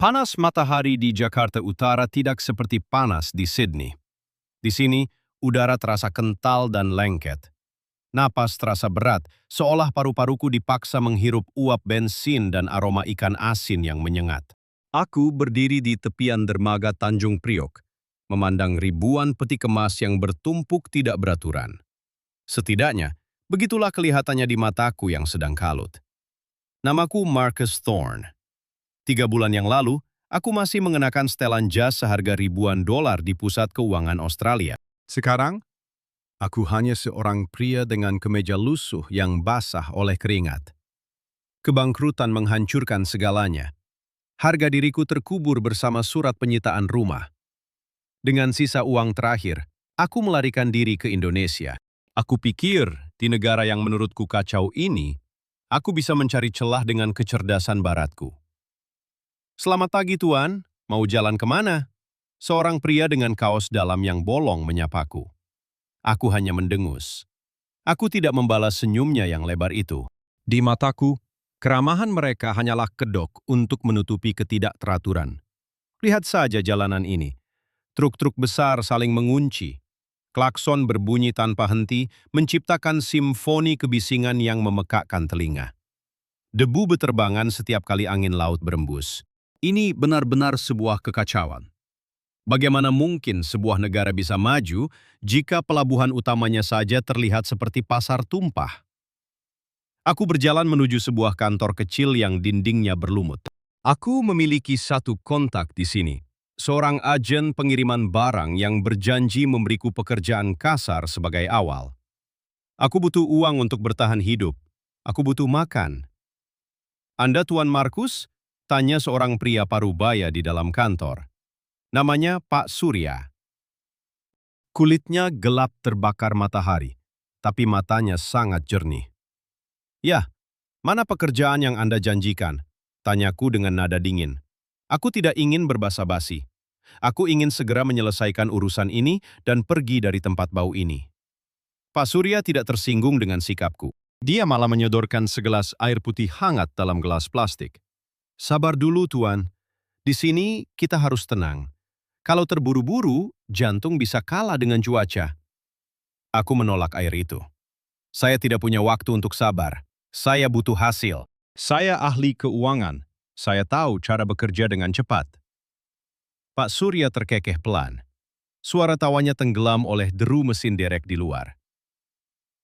Panas matahari di Jakarta Utara tidak seperti panas di Sydney. Di sini, udara terasa kental dan lengket. Napas terasa berat, seolah paru-paruku dipaksa menghirup uap bensin dan aroma ikan asin yang menyengat. Aku berdiri di tepian dermaga Tanjung Priok, memandang ribuan peti kemas yang bertumpuk tidak beraturan. Setidaknya, begitulah kelihatannya di mataku yang sedang kalut. Namaku Marcus Thorne. 3 bulan yang lalu, aku masih mengenakan setelan jas seharga ribuan dolar di pusat keuangan Australia. Sekarang, aku hanya seorang pria dengan kemeja lusuh yang basah oleh keringat. Kebangkrutan menghancurkan segalanya. Harga diriku terkubur bersama surat penyitaan rumah. Dengan sisa uang terakhir, aku melarikan diri ke Indonesia. Aku pikir, di negara yang menurutku kacau ini, aku bisa mencari celah dengan kecerdasan baratku. Selamat pagi Tuan, mau jalan kemana? Seorang pria dengan kaos dalam yang bolong menyapaku. Aku hanya mendengus. Aku tidak membalas senyumnya yang lebar itu. Di mataku, keramahan mereka hanyalah kedok untuk menutupi ketidakteraturan. Lihat saja jalanan ini. Truk-truk besar saling mengunci. Klakson berbunyi tanpa henti, menciptakan simfoni kebisingan yang memekakkan telinga. Debu beterbangan setiap kali angin laut berembus. Ini benar-benar sebuah kekacauan. Bagaimana mungkin sebuah negara bisa maju jika pelabuhan utamanya saja terlihat seperti pasar tumpah? Aku berjalan menuju sebuah kantor kecil yang dindingnya berlumut. Aku memiliki satu kontak di sini. Seorang agen pengiriman barang yang berjanji memberiku pekerjaan kasar sebagai awal. Aku butuh uang untuk bertahan hidup. Aku butuh makan. Anda Tuan Markus? Tanya seorang pria parubaya di dalam kantor. Namanya Pak Surya. Kulitnya gelap terbakar matahari, tapi matanya sangat jernih. Ya, mana pekerjaan yang Anda janjikan? Tanyaku dengan nada dingin. Aku tidak ingin berbasa-basi. Aku ingin segera menyelesaikan urusan ini dan pergi dari tempat bau ini. Pak Surya tidak tersinggung dengan sikapku. Dia malah menyodorkan segelas air putih hangat dalam gelas plastik. Sabar dulu, Tuan. Di sini kita harus tenang. Kalau terburu-buru, jantung bisa kalah dengan cuaca. Aku menolak air itu. Saya tidak punya waktu untuk sabar. Saya butuh hasil. Saya ahli keuangan. Saya tahu cara bekerja dengan cepat. Pak Surya terkekeh pelan. Suara tawanya tenggelam oleh deru mesin derek di luar.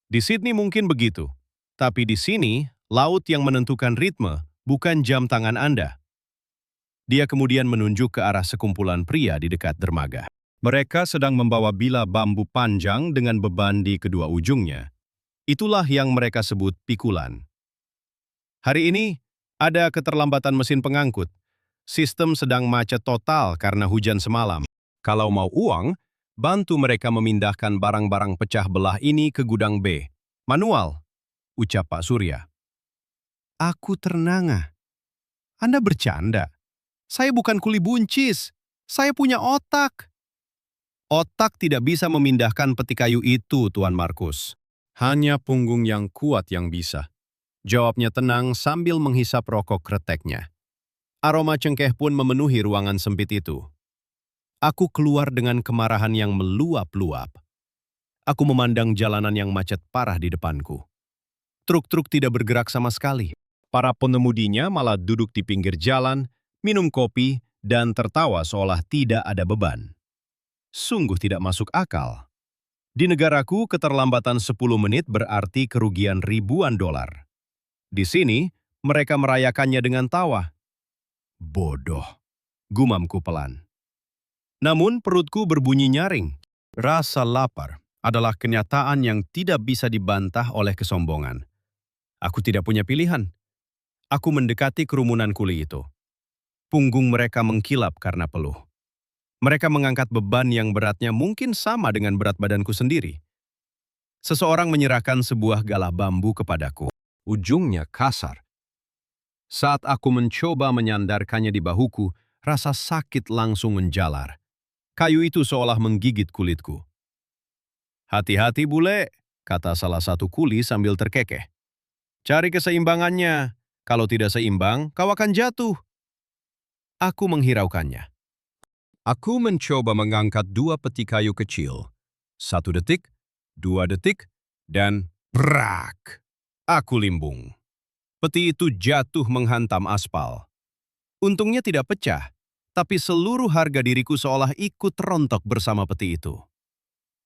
Di Sydney mungkin begitu. Tapi di sini, laut yang menentukan ritme, bukan jam tangan Anda. Dia kemudian menunjuk ke arah sekumpulan pria di dekat dermaga. Mereka sedang membawa bila bambu panjang dengan beban di kedua ujungnya. Itulah yang mereka sebut pikulan. Hari ini, ada keterlambatan mesin pengangkut. Sistem sedang macet total karena hujan semalam. Kalau mau uang, bantu mereka memindahkan barang-barang pecah belah ini ke gudang B. Manual, ucap Pak Surya. Aku ternganga. Anda bercanda? Saya bukan kuli buncis. Saya punya otak. Otak tidak bisa memindahkan peti kayu itu, Tuan Markus. Hanya punggung yang kuat yang bisa. Jawabnya tenang sambil menghisap rokok kreteknya. Aroma cengkeh pun memenuhi ruangan sempit itu. Aku keluar dengan kemarahan yang meluap-luap. Aku memandang jalanan yang macet parah di depanku. Truk-truk tidak bergerak sama sekali. Para pengemudinya malah duduk di pinggir jalan, minum kopi, dan tertawa seolah tidak ada beban. Sungguh tidak masuk akal. Di negaraku, keterlambatan 10 menit berarti kerugian ribuan dolar. Di sini, mereka merayakannya dengan tawa. Bodoh, gumamku pelan. Namun perutku berbunyi nyaring. Rasa lapar adalah kenyataan yang tidak bisa dibantah oleh kesombongan. Aku tidak punya pilihan. Aku mendekati kerumunan kuli itu. Punggung mereka mengkilap karena peluh. Mereka mengangkat beban yang beratnya mungkin sama dengan berat badanku sendiri. Seseorang menyerahkan sebuah galah bambu kepadaku. Ujungnya kasar. Saat aku mencoba menyandarkannya di bahuku, rasa sakit langsung menjalar. Kayu itu seolah menggigit kulitku. Hati-hati bule, kata salah satu kuli sambil terkekeh. Cari keseimbangannya. Kalau tidak seimbang, kau akan jatuh. Aku menghiraukannya. Aku mencoba mengangkat 2 peti kayu kecil. 1 detik, 2 detik, dan brak! Aku limbung. Peti itu jatuh menghantam aspal. Untungnya tidak pecah, tapi seluruh harga diriku seolah ikut rontok bersama peti itu.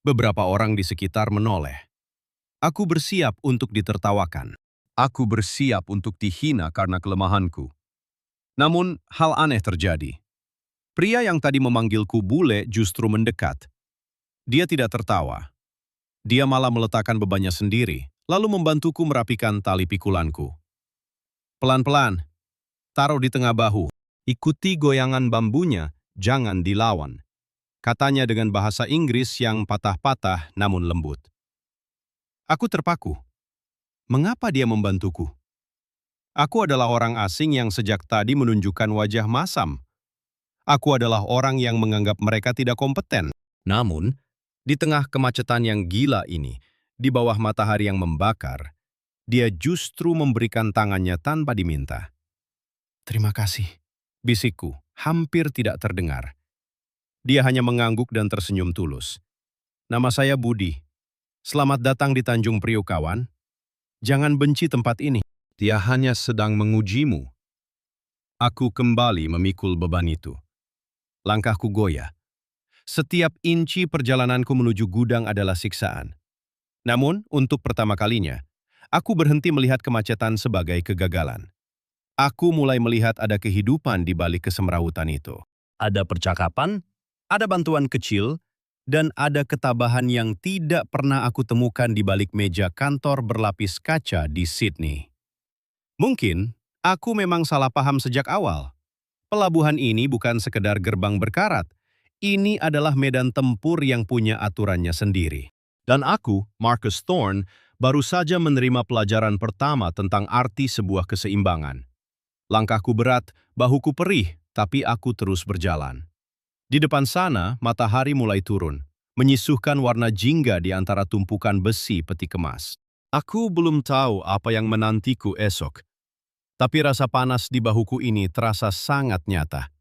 Beberapa orang di sekitar menoleh. Aku bersiap untuk ditertawakan. Aku bersiap untuk dihina karena kelemahanku. Namun, hal aneh terjadi. Pria yang tadi memanggilku bule justru mendekat. Dia tidak tertawa. Dia malah meletakkan bebannya sendiri, lalu membantuku merapikan tali pikulanku. Pelan-pelan, taruh di tengah bahu. Ikuti goyangan bambunya, jangan dilawan. Katanya dengan bahasa Inggris yang patah-patah namun lembut. Aku terpaku. Mengapa dia membantuku? Aku adalah orang asing yang sejak tadi menunjukkan wajah masam. Aku adalah orang yang menganggap mereka tidak kompeten. Namun, di tengah kemacetan yang gila ini, di bawah matahari yang membakar, dia justru memberikan tangannya tanpa diminta. Terima kasih, bisikku, hampir tidak terdengar. Dia hanya mengangguk dan tersenyum tulus. Nama saya Budi. Selamat datang di Tanjung Priok, kawan. Jangan benci tempat ini. Dia hanya sedang mengujimu. Aku kembali memikul beban itu. Langkahku goyah. Setiap inci perjalananku menuju gudang adalah siksaan. Namun, untuk pertama kalinya, aku berhenti melihat kemacetan sebagai kegagalan. Aku mulai melihat ada kehidupan di balik kesemrawutan itu. Ada percakapan, ada bantuan kecil, dan ada ketabahan yang tidak pernah aku temukan di balik meja kantor berlapis kaca di Sydney. Mungkin, aku memang salah paham sejak awal. Pelabuhan ini bukan sekedar gerbang berkarat. Ini adalah medan tempur yang punya aturannya sendiri. Dan aku, Marcus Thorne, baru saja menerima pelajaran pertama tentang arti sebuah keseimbangan. Langkahku berat, bahuku perih, tapi aku terus berjalan. Di depan sana, matahari mulai turun, menyisuhkan warna jingga di antara tumpukan besi peti kemas. Aku belum tahu apa yang menantiku esok. Tapi rasa panas di bahuku ini terasa sangat nyata.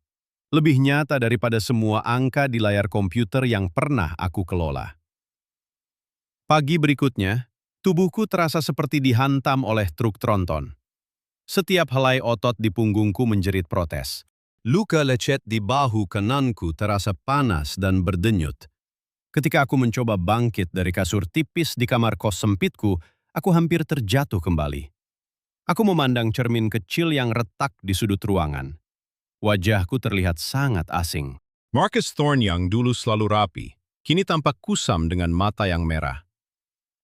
Lebih nyata daripada semua angka di layar komputer yang pernah aku kelola. Pagi berikutnya, tubuhku terasa seperti dihantam oleh truk tronton. Setiap helai otot di punggungku menjerit protes. Luka lecet di bahu kananku terasa panas dan berdenyut. Ketika aku mencoba bangkit dari kasur tipis di kamar kos sempitku, aku hampir terjatuh kembali. Aku memandang cermin kecil yang retak di sudut ruangan. Wajahku terlihat sangat asing. Marcus Thorne yang dulu selalu rapi, kini tampak kusam dengan mata yang merah.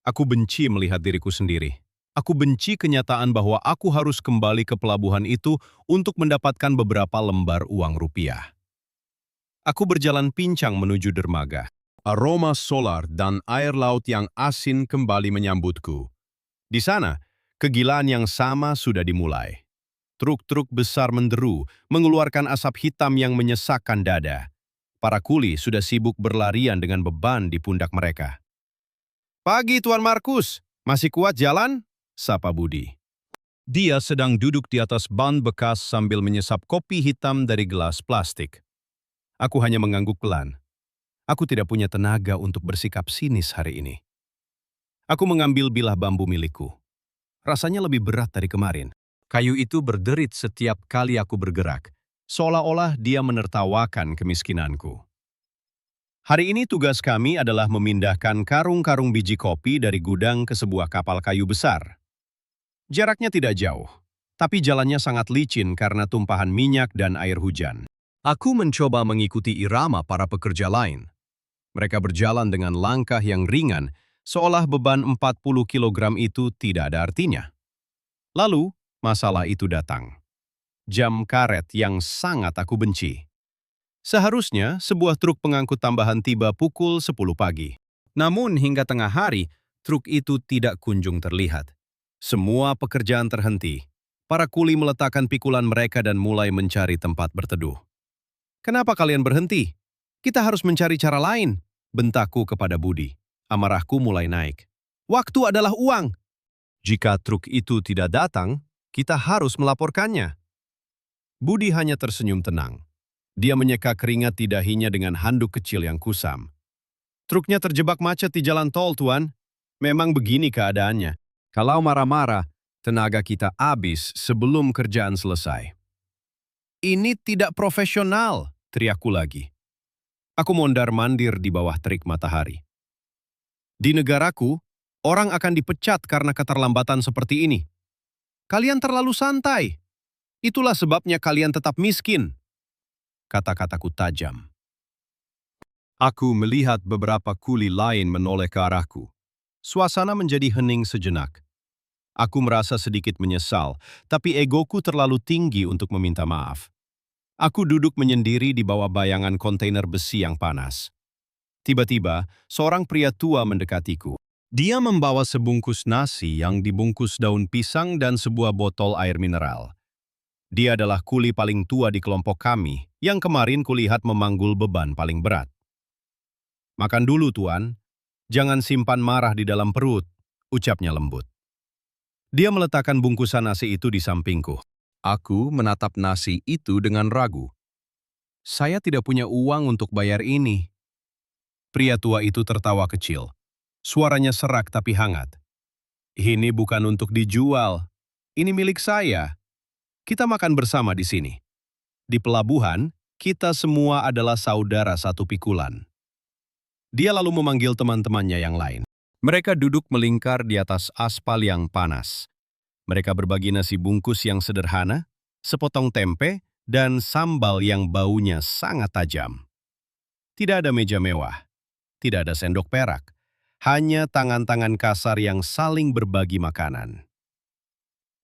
Aku benci melihat diriku sendiri. Aku benci kenyataan bahwa aku harus kembali ke pelabuhan itu untuk mendapatkan beberapa lembar uang rupiah. Aku berjalan pincang menuju dermaga. Aroma solar dan air laut yang asin kembali menyambutku. Di sana, kegilaan yang sama sudah dimulai. Truk-truk besar menderu, mengeluarkan asap hitam yang menyesakkan dada. Para kuli sudah sibuk berlarian dengan beban di pundak mereka. "Pagi, Tuan Markus. Masih kuat jalan?" sapa Budi. Dia sedang duduk di atas ban bekas sambil menyesap kopi hitam dari gelas plastik. Aku hanya mengangguk pelan. Aku tidak punya tenaga untuk bersikap sinis hari ini. Aku mengambil bilah bambu milikku. Rasanya lebih berat dari kemarin. Kayu itu berderit setiap kali aku bergerak, seolah-olah dia menertawakan kemiskinanku. Hari ini tugas kami adalah memindahkan karung-karung biji kopi dari gudang ke sebuah kapal kayu besar. Jaraknya tidak jauh, tapi jalannya sangat licin karena tumpahan minyak dan air hujan. Aku mencoba mengikuti irama para pekerja lain. Mereka berjalan dengan langkah yang ringan, seolah beban 40 kilogram itu tidak ada artinya. Lalu, masalah itu datang. Jam karet yang sangat aku benci. Seharusnya sebuah truk pengangkut tambahan tiba pukul 10 pagi. Namun hingga tengah hari, truk itu tidak kunjung terlihat. Semua pekerjaan terhenti. Para kuli meletakkan pikulan mereka dan mulai mencari tempat berteduh. "Kenapa kalian berhenti? Kita harus mencari cara lain," bentakku kepada Budi. Amarahku mulai naik. "Waktu adalah uang. Jika truk itu tidak datang, kita harus melaporkannya." Budi hanya tersenyum tenang. Dia menyeka keringat di dahinya dengan handuk kecil yang kusam. Truknya terjebak macet di jalan tol, Tuan. Memang begini keadaannya. Kalau marah-marah, tenaga kita habis sebelum kerjaan selesai. Ini tidak profesional, teriakku lagi. Aku mondar-mandir di bawah terik matahari. Di negaraku, orang akan dipecat karena keterlambatan seperti ini. Kalian terlalu santai. Itulah sebabnya kalian tetap miskin. Kata-kataku tajam. Aku melihat beberapa kuli lain menoleh ke arahku. Suasana menjadi hening sejenak. Aku merasa sedikit menyesal, tapi egoku terlalu tinggi untuk meminta maaf. Aku duduk menyendiri di bawah bayangan kontainer besi yang panas. Tiba-tiba, seorang pria tua mendekatiku. Dia membawa sebungkus nasi yang dibungkus daun pisang dan sebuah botol air mineral. Dia adalah kuli paling tua di kelompok kami, yang kemarin kulihat memanggul beban paling berat. Makan dulu, Tuan. Jangan simpan marah di dalam perut, ucapnya lembut. Dia meletakkan bungkusan nasi itu di sampingku. Aku menatap nasi itu dengan ragu. Saya tidak punya uang untuk bayar ini. Pria tua itu tertawa kecil. Suaranya serak tapi hangat. Ini bukan untuk dijual. Ini milik saya. Kita makan bersama di sini. Di pelabuhan, kita semua adalah saudara satu pikulan. Dia lalu memanggil teman-temannya yang lain. Mereka duduk melingkar di atas aspal yang panas. Mereka berbagi nasi bungkus yang sederhana, sepotong tempe, dan sambal yang baunya sangat tajam. Tidak ada meja mewah, tidak ada sendok perak, hanya tangan-tangan kasar yang saling berbagi makanan.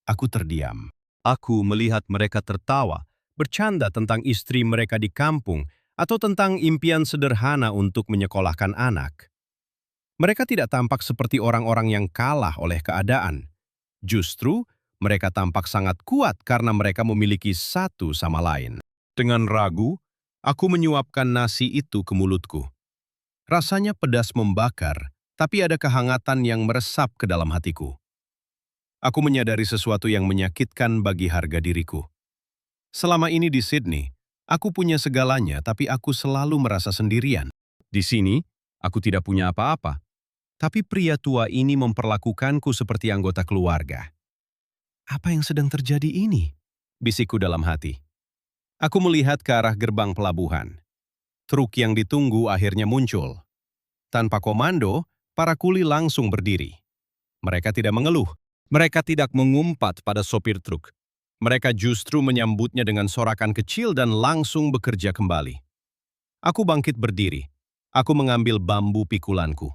Aku terdiam. Aku melihat mereka tertawa, bercanda tentang istri mereka di kampung, atau tentang impian sederhana untuk menyekolahkan anak. Mereka tidak tampak seperti orang-orang yang kalah oleh keadaan. Justru, mereka tampak sangat kuat karena mereka memiliki satu sama lain. Dengan ragu, aku menyuapkan nasi itu ke mulutku. Rasanya pedas membakar, tapi ada kehangatan yang meresap ke dalam hatiku. Aku menyadari sesuatu yang menyakitkan bagi harga diriku. Selama ini di Sydney, aku punya segalanya, tapi aku selalu merasa sendirian. Di sini, aku tidak punya apa-apa. Tapi pria tua ini memperlakukanku seperti anggota keluarga. Apa yang sedang terjadi ini? Bisikku dalam hati. Aku melihat ke arah gerbang pelabuhan. Truk yang ditunggu akhirnya muncul. Tanpa komando, para kuli langsung berdiri. Mereka tidak mengeluh. Mereka tidak mengumpat pada sopir truk. Mereka justru menyambutnya dengan sorakan kecil dan langsung bekerja kembali. Aku bangkit berdiri. Aku mengambil bambu pikulanku.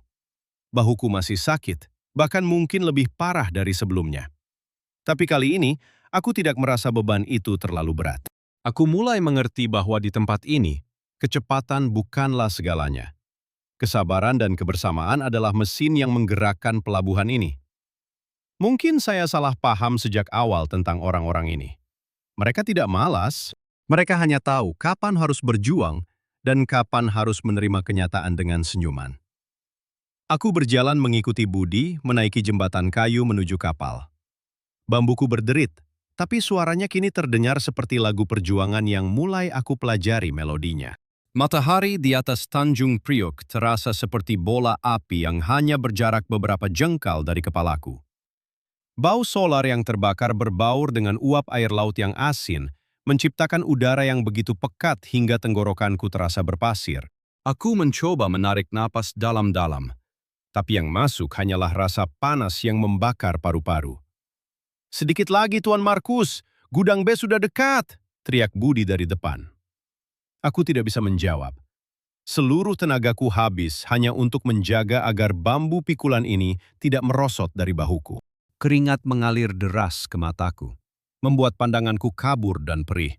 Bahuku masih sakit, bahkan mungkin lebih parah dari sebelumnya. Tapi kali ini, aku tidak merasa beban itu terlalu berat. Aku mulai mengerti bahwa di tempat ini, kecepatan bukanlah segalanya. Kesabaran dan kebersamaan adalah mesin yang menggerakkan pelabuhan ini. Mungkin saya salah paham sejak awal tentang orang-orang ini. Mereka tidak malas, mereka hanya tahu kapan harus berjuang dan kapan harus menerima kenyataan dengan senyuman. Aku berjalan mengikuti Budi menaiki jembatan kayu menuju kapal. Bambuku berderit, tapi suaranya kini terdengar seperti lagu perjuangan yang mulai aku pelajari melodinya. Matahari di atas Tanjung Priok terasa seperti bola api yang hanya berjarak beberapa jengkal dari kepalaku. Bau solar yang terbakar berbaur dengan uap air laut yang asin, menciptakan udara yang begitu pekat hingga tenggorokanku terasa berpasir. Aku mencoba menarik napas dalam-dalam. Tapi yang masuk hanyalah rasa panas yang membakar paru-paru. Sedikit lagi, Tuan Markus, gudang B sudah dekat, teriak Budi dari depan. Aku tidak bisa menjawab. Seluruh tenagaku habis hanya untuk menjaga agar bambu pikulan ini tidak merosot dari bahuku. Keringat mengalir deras ke mataku, membuat pandanganku kabur dan perih.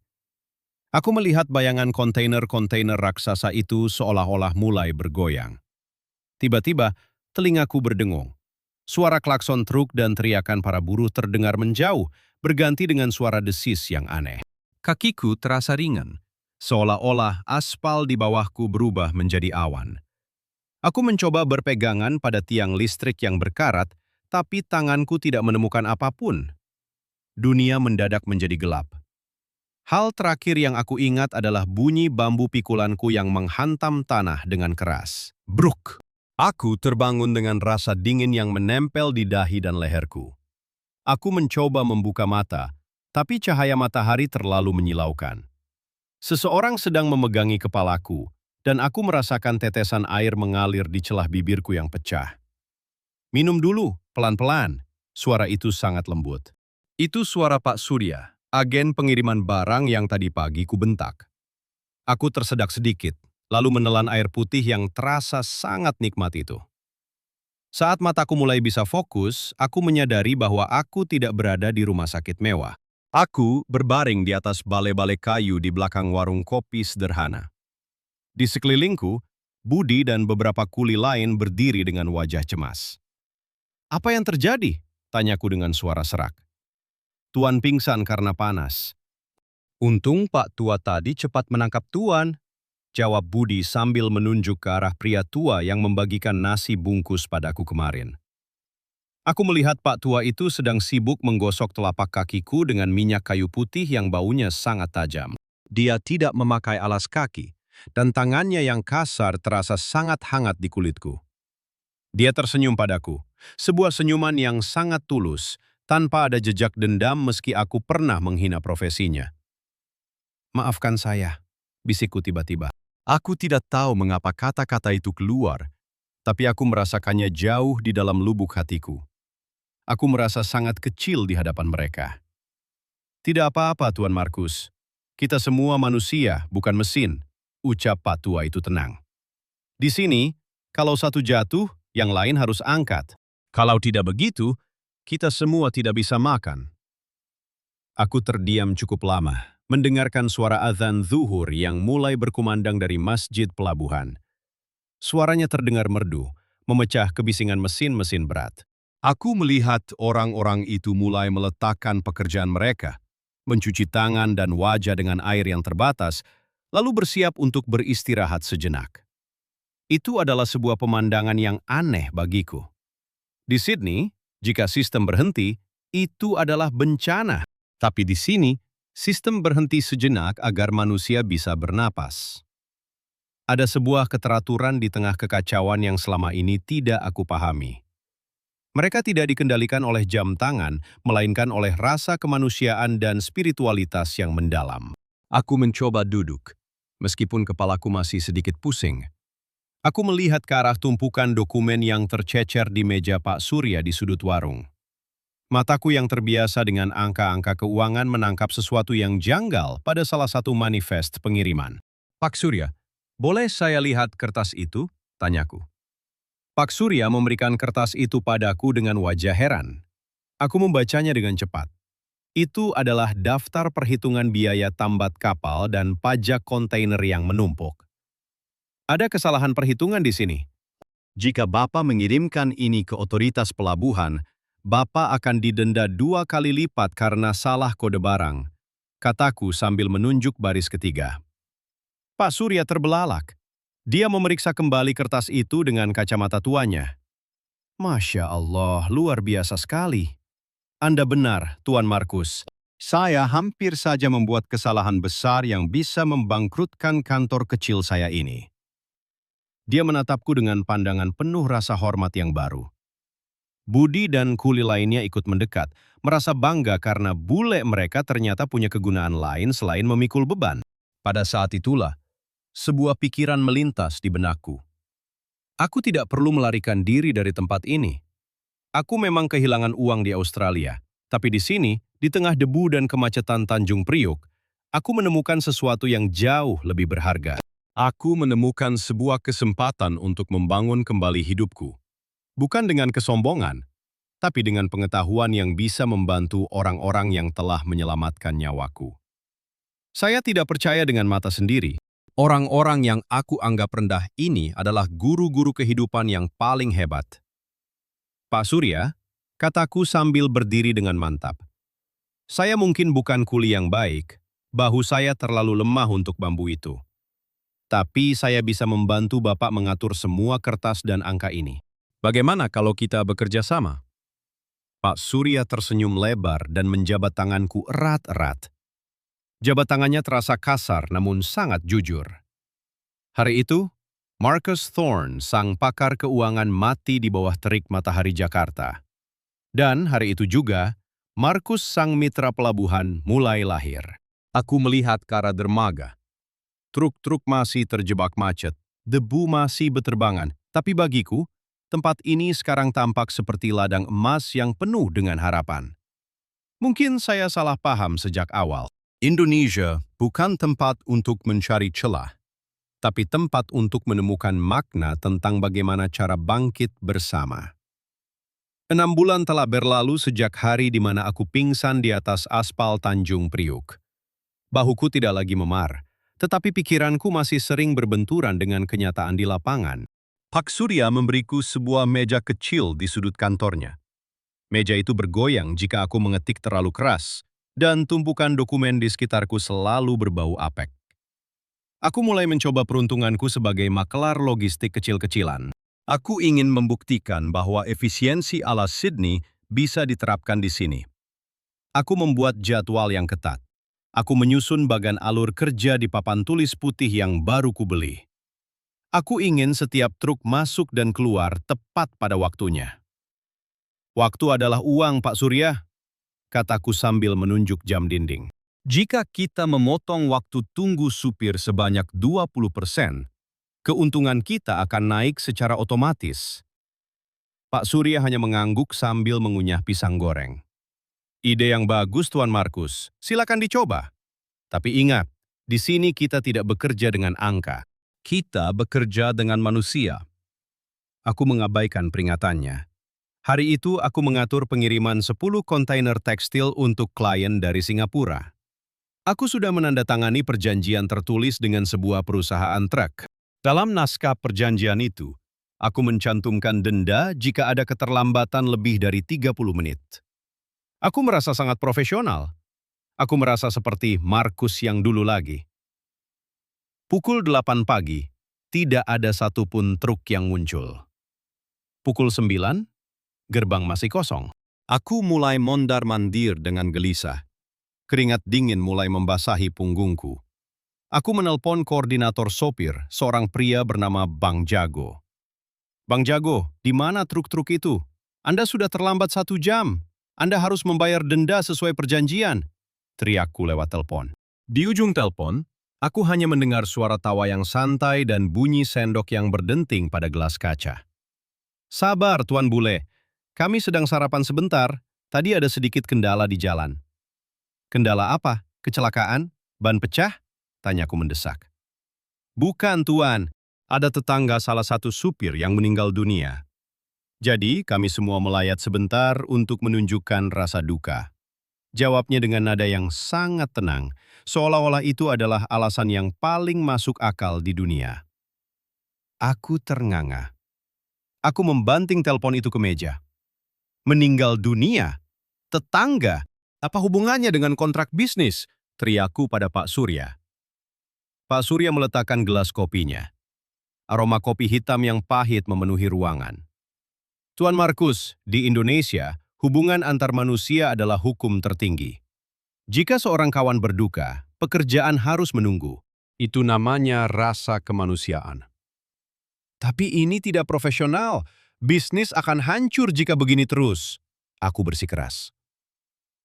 Aku melihat bayangan kontainer-kontainer raksasa itu seolah-olah mulai bergoyang. Tiba-tiba, telingaku berdengung. Suara klakson truk dan teriakan para buruh terdengar menjauh, berganti dengan suara desis yang aneh. Kakiku terasa ringan, seolah-olah aspal di bawahku berubah menjadi awan. Aku mencoba berpegangan pada tiang listrik yang berkarat, tapi tanganku tidak menemukan apapun. Dunia mendadak menjadi gelap. Hal terakhir yang aku ingat adalah bunyi bambu pikulanku yang menghantam tanah dengan keras. Bruk! Aku terbangun dengan rasa dingin yang menempel di dahi dan leherku. Aku mencoba membuka mata, tapi cahaya matahari terlalu menyilaukan. Seseorang sedang memegangi kepalaku, dan aku merasakan tetesan air mengalir di celah bibirku yang pecah. Minum dulu, pelan-pelan. Suara itu sangat lembut. Itu suara Pak Surya, agen pengiriman barang yang tadi pagi ku bentak. Aku tersedak sedikit, lalu menelan air putih yang terasa sangat nikmat itu. Saat mataku mulai bisa fokus, aku menyadari bahwa aku tidak berada di rumah sakit mewah. Aku berbaring di atas balai-balai kayu di belakang warung kopi sederhana. Di sekelilingku, Budi dan beberapa kuli lain berdiri dengan wajah cemas. "Apa yang terjadi?" tanyaku dengan suara serak. "Tuan pingsan karena panas." "Untung Pak Tua tadi cepat menangkap Tuan," jawab Budi sambil menunjuk ke arah pria tua yang membagikan nasi bungkus padaku kemarin. Aku melihat Pak Tua itu sedang sibuk menggosok telapak kakiku dengan minyak kayu putih yang baunya sangat tajam. Dia tidak memakai alas kaki, dan tangannya yang kasar terasa sangat hangat di kulitku. Dia tersenyum padaku, sebuah senyuman yang sangat tulus, tanpa ada jejak dendam meski aku pernah menghina profesinya. "Maafkan saya," bisikku tiba-tiba. Aku tidak tahu mengapa kata-kata itu keluar, tapi aku merasakannya jauh di dalam lubuk hatiku. Aku merasa sangat kecil di hadapan mereka. "Tidak apa-apa, Tuan Markus. Kita semua manusia, bukan mesin," ucap Pak Tua itu tenang. "Di sini, kalau satu jatuh, yang lain harus angkat. Kalau tidak begitu, kita semua tidak bisa makan." Aku terdiam cukup lama, mendengarkan suara azan zuhur yang mulai berkumandang dari masjid pelabuhan. Suaranya terdengar merdu, memecah kebisingan mesin-mesin berat. Aku melihat orang-orang itu mulai meletakkan pekerjaan mereka, mencuci tangan dan wajah dengan air yang terbatas, lalu bersiap untuk beristirahat sejenak. Itu adalah sebuah pemandangan yang aneh bagiku. Di Sydney, jika sistem berhenti, itu adalah bencana. Tapi di sini, sistem berhenti sejenak agar manusia bisa bernapas. Ada sebuah keteraturan di tengah kekacauan yang selama ini tidak aku pahami. Mereka tidak dikendalikan oleh jam tangan, melainkan oleh rasa kemanusiaan dan spiritualitas yang mendalam. Aku mencoba duduk, meskipun kepalaku masih sedikit pusing. Aku melihat ke arah tumpukan dokumen yang tercecer di meja Pak Surya di sudut warung. Mataku yang terbiasa dengan angka-angka keuangan menangkap sesuatu yang janggal pada salah satu manifest pengiriman. "Pak Surya, boleh saya lihat kertas itu?" tanyaku. Pak Surya memberikan kertas itu padaku dengan wajah heran. Aku membacanya dengan cepat. Itu adalah daftar perhitungan biaya tambat kapal dan pajak kontainer yang menumpuk. "Ada kesalahan perhitungan di sini. Jika Bapak mengirimkan ini ke otoritas pelabuhan, Bapak akan didenda 2 kali lipat karena salah kode barang," kataku sambil menunjuk baris ketiga. Pak Surya terbelalak. Dia memeriksa kembali kertas itu dengan kacamata tuanya. "Masya Allah, luar biasa sekali. Anda benar, Tuan Markus. Saya hampir saja membuat kesalahan besar yang bisa membangkrutkan kantor kecil saya ini." Dia menatapku dengan pandangan penuh rasa hormat yang baru. Budi dan kuli lainnya ikut mendekat, merasa bangga karena bule mereka ternyata punya kegunaan lain selain memikul beban. Pada saat itulah, sebuah pikiran melintas di benakku. Aku tidak perlu melarikan diri dari tempat ini. Aku memang kehilangan uang di Australia, tapi di sini, di tengah debu dan kemacetan Tanjung Priuk, aku menemukan sesuatu yang jauh lebih berharga. Aku menemukan sebuah kesempatan untuk membangun kembali hidupku. Bukan dengan kesombongan, tapi dengan pengetahuan yang bisa membantu orang-orang yang telah menyelamatkan nyawaku. Saya tidak percaya dengan mata sendiri. Orang-orang yang aku anggap rendah ini adalah guru-guru kehidupan yang paling hebat. "Pak Surya," kataku sambil berdiri dengan mantap. "Saya mungkin bukan kuli yang baik, bahu saya terlalu lemah untuk bambu itu. Tapi saya bisa membantu Bapak mengatur semua kertas dan angka ini. Bagaimana kalau kita bekerja sama?" Pak Surya tersenyum lebar dan menjabat tanganku erat-erat. Jabat tangannya terasa kasar namun sangat jujur. Hari itu, Marcus Thorne, sang pakar keuangan mati di bawah terik matahari Jakarta. Dan hari itu juga, Markus sang mitra pelabuhan mulai lahir. Aku melihat ke arah dermaga. Truk-truk masih terjebak macet, debu masih beterbangan, tapi bagiku, tempat ini sekarang tampak seperti ladang emas yang penuh dengan harapan. Mungkin saya salah paham sejak awal. Indonesia bukan tempat untuk mencari celah, tapi tempat untuk menemukan makna tentang bagaimana cara bangkit bersama. 6 bulan telah berlalu sejak hari di mana aku pingsan di atas aspal Tanjung Priuk. Bahuku tidak lagi memar, tetapi pikiranku masih sering berbenturan dengan kenyataan di lapangan. Pak Surya memberiku sebuah meja kecil di sudut kantornya. Meja itu bergoyang jika aku mengetik terlalu keras, dan tumpukan dokumen di sekitarku selalu berbau apek. Aku mulai mencoba peruntunganku sebagai makelar logistik kecil-kecilan. Aku ingin membuktikan bahwa efisiensi ala Sydney bisa diterapkan di sini. Aku membuat jadwal yang ketat. Aku menyusun bagan alur kerja di papan tulis putih yang baru kubeli. Aku ingin setiap truk masuk dan keluar tepat pada waktunya. Waktu adalah uang, Pak Surya, kataku sambil menunjuk jam dinding. Jika kita memotong waktu tunggu supir sebanyak 20%, keuntungan kita akan naik secara otomatis. Pak Surya hanya mengangguk sambil mengunyah pisang goreng. Ide yang bagus, Tuan Markus. Silakan dicoba. Tapi ingat, di sini kita tidak bekerja dengan angka. Kita bekerja dengan manusia. Aku mengabaikan peringatannya. Hari itu aku mengatur pengiriman 10 kontainer tekstil untuk klien dari Singapura. Aku sudah menandatangani perjanjian tertulis dengan sebuah perusahaan truk. Dalam naskah perjanjian itu, aku mencantumkan denda jika ada keterlambatan lebih dari 30 menit. Aku merasa sangat profesional. Aku merasa seperti Markus yang dulu lagi. Pukul 8 pagi, tidak ada satupun truk yang muncul. Pukul 9, gerbang masih kosong. Aku mulai mondar-mandir dengan gelisah. Keringat dingin mulai membasahi punggungku. Aku menelpon koordinator sopir, seorang pria bernama Bang Jago. Bang Jago, di mana truk-truk itu? Anda sudah terlambat 1 jam. Anda harus membayar denda sesuai perjanjian, teriakku lewat telepon. Di ujung telepon, aku hanya mendengar suara tawa yang santai dan bunyi sendok yang berdenting pada gelas kaca. Sabar, Tuan Bule. Kami sedang sarapan sebentar. Tadi ada sedikit kendala di jalan. Kendala apa? Kecelakaan? Ban pecah? Tanyaku mendesak. Bukan, Tuan. Ada tetangga salah satu supir yang meninggal dunia. Jadi, kami semua melayat sebentar untuk menunjukkan rasa duka. Jawabnya dengan nada yang sangat tenang, seolah-olah itu adalah alasan yang paling masuk akal di dunia. Aku ternganga. Aku membanting telepon itu ke meja. Meninggal dunia? Tetangga? Apa hubungannya dengan kontrak bisnis? Teriakku pada Pak Surya. Pak Surya meletakkan gelas kopinya. Aroma kopi hitam yang pahit memenuhi ruangan. Tuan Markus, di Indonesia, hubungan antar manusia adalah hukum tertinggi. Jika seorang kawan berduka, pekerjaan harus menunggu. Itu namanya rasa kemanusiaan. Tapi ini tidak profesional. Bisnis akan hancur jika begini terus. Aku bersikeras.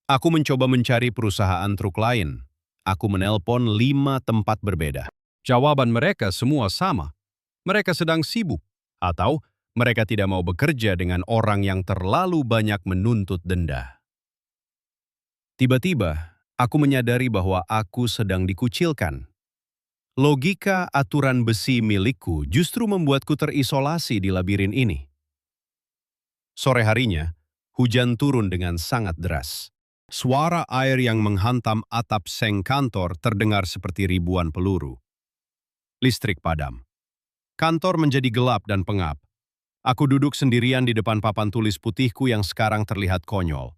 Aku mencoba mencari perusahaan truk lain. Aku menelpon 5 tempat berbeda. Jawaban mereka semua sama. Mereka sedang sibuk. Atau mereka tidak mau bekerja dengan orang yang terlalu banyak menuntut denda. Tiba-tiba, aku menyadari bahwa aku sedang dikucilkan. Logika aturan besi milikku justru membuatku terisolasi di labirin ini. Sore harinya, hujan turun dengan sangat deras. Suara air yang menghantam atap seng kantor terdengar seperti ribuan peluru. Listrik padam. Kantor menjadi gelap dan pengap. Aku duduk sendirian di depan papan tulis putihku yang sekarang terlihat konyol.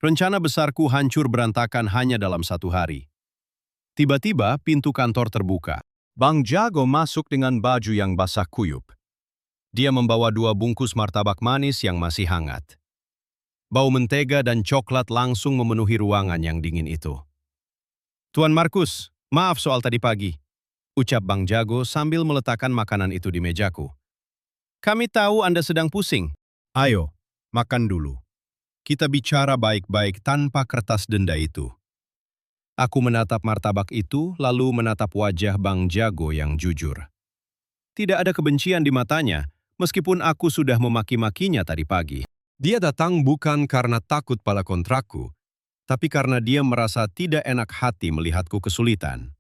Rencana besarku hancur berantakan hanya dalam 1 hari. Tiba-tiba pintu kantor terbuka. Bang Jago masuk dengan baju yang basah kuyup. Dia membawa 2 bungkus martabak manis yang masih hangat. Bau mentega dan coklat langsung memenuhi ruangan yang dingin itu. Tuan Markus, maaf soal tadi pagi, ucap Bang Jago sambil meletakkan makanan itu di mejaku. Kami tahu Anda sedang pusing. Ayo, makan dulu. Kita bicara baik-baik tanpa kertas denda itu. Aku menatap martabak itu, lalu menatap wajah Bang Jago yang jujur. Tidak ada kebencian di matanya, meskipun aku sudah memaki-makinya tadi pagi. Dia datang bukan karena takut pada kontrakku, tapi karena dia merasa tidak enak hati melihatku kesulitan.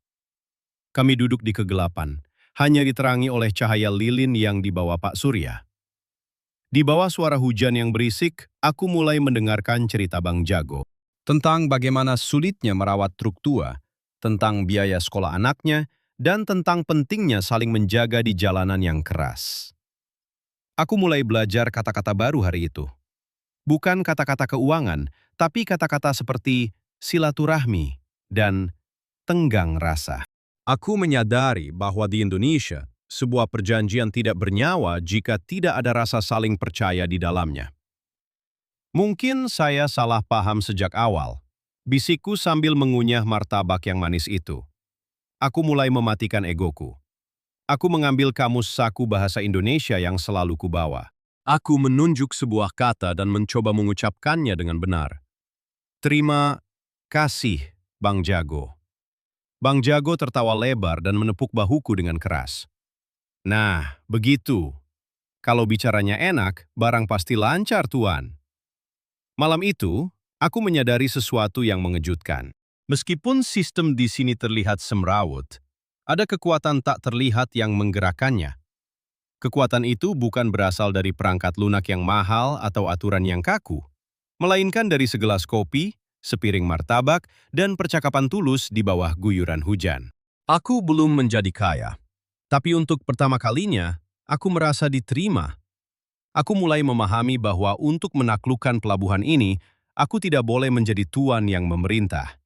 Kami duduk di kegelapan, hanya diterangi oleh cahaya lilin yang dibawa Pak Surya. Di bawah suara hujan yang berisik, aku mulai mendengarkan cerita Bang Jago. Tentang bagaimana sulitnya merawat truk tua, tentang biaya sekolah anaknya, dan tentang pentingnya saling menjaga di jalanan yang keras. Aku mulai belajar kata-kata baru hari itu. Bukan kata-kata keuangan, tapi kata-kata seperti silaturahmi dan tenggang rasa. Aku menyadari bahwa di Indonesia, sebuah perjanjian tidak bernyawa jika tidak ada rasa saling percaya di dalamnya. Mungkin saya salah paham sejak awal, bisikku sambil mengunyah martabak yang manis itu. Aku mulai mematikan egoku. Aku mengambil kamus saku bahasa Indonesia yang selalu kubawa. Aku menunjuk sebuah kata dan mencoba mengucapkannya dengan benar. Terima kasih, Bang Jago. Bang Jago tertawa lebar dan menepuk bahuku dengan keras. Nah, begitu. Kalau bicaranya enak, barang pasti lancar, Tuan. Malam itu, aku menyadari sesuatu yang mengejutkan. Meskipun sistem di sini terlihat semrawut, ada kekuatan tak terlihat yang menggerakkannya. Kekuatan itu bukan berasal dari perangkat lunak yang mahal atau aturan yang kaku, melainkan dari segelas kopi, sepiring martabak, dan percakapan tulus di bawah guyuran hujan. Aku belum menjadi kaya, tapi untuk pertama kalinya, aku merasa diterima. Aku mulai memahami bahwa untuk menaklukkan pelabuhan ini, aku tidak boleh menjadi tuan yang memerintah.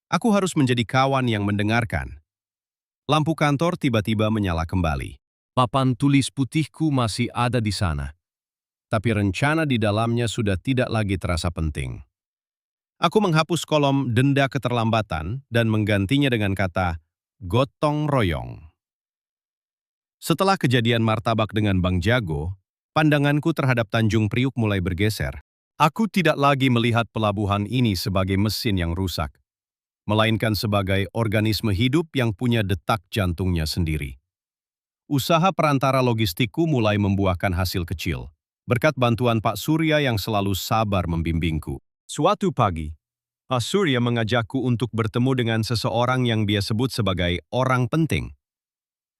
Aku harus menjadi kawan yang mendengarkan. Lampu kantor tiba-tiba menyala kembali. Papan tulis putihku masih ada di sana. Tapi rencana di dalamnya sudah tidak lagi terasa penting. Aku menghapus kolom denda keterlambatan dan menggantinya dengan kata gotong royong. Setelah kejadian martabak dengan Bang Jago, pandanganku terhadap Tanjung Priuk mulai bergeser. Aku tidak lagi melihat pelabuhan ini sebagai mesin yang rusak, melainkan sebagai organisme hidup yang punya detak jantungnya sendiri. Usaha perantara logistikku mulai membuahkan hasil kecil, berkat bantuan Pak Surya yang selalu sabar membimbingku. Suatu pagi, Pak Surya mengajakku untuk bertemu dengan seseorang yang dia sebut sebagai orang penting.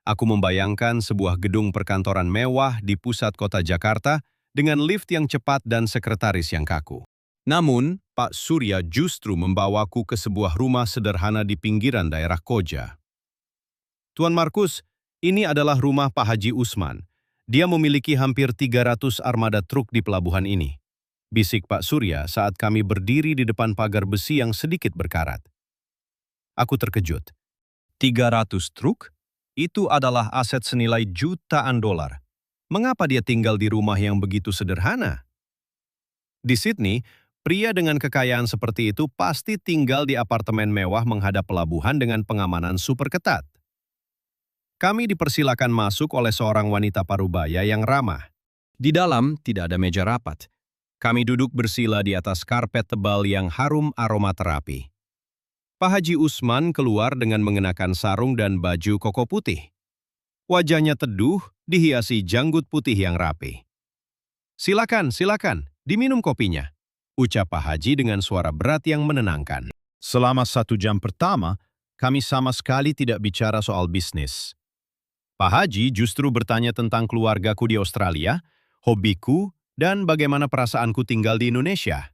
Aku membayangkan sebuah gedung perkantoran mewah di pusat kota Jakarta dengan lift yang cepat dan sekretaris yang kaku. Namun, Pak Surya justru membawaku ke sebuah rumah sederhana di pinggiran daerah Koja. Tuan Markus, ini adalah rumah Pak Haji Usman. Dia memiliki hampir 300 armada truk di pelabuhan ini. Bisik Pak Surya saat kami berdiri di depan pagar besi yang sedikit berkarat. Aku terkejut. 300 truk? Itu adalah aset senilai jutaan dolar. Mengapa dia tinggal di rumah yang begitu sederhana? Di Sydney, pria dengan kekayaan seperti itu pasti tinggal di apartemen mewah menghadap pelabuhan dengan pengamanan super ketat. Kami dipersilakan masuk oleh seorang wanita parubaya yang ramah. Di dalam tidak ada meja rapat. Kami duduk bersila di atas karpet tebal yang harum aromaterapi. Pak Haji Usman keluar dengan mengenakan sarung dan baju koko putih. Wajahnya teduh, dihiasi janggut putih yang rapi. Silakan, silakan, diminum kopinya, ucap Pak Haji dengan suara berat yang menenangkan. Selama 1 jam pertama, kami sama sekali tidak bicara soal bisnis. Pak Haji justru bertanya tentang keluargaku di Australia, hobiku, dan bagaimana perasaanku tinggal di Indonesia.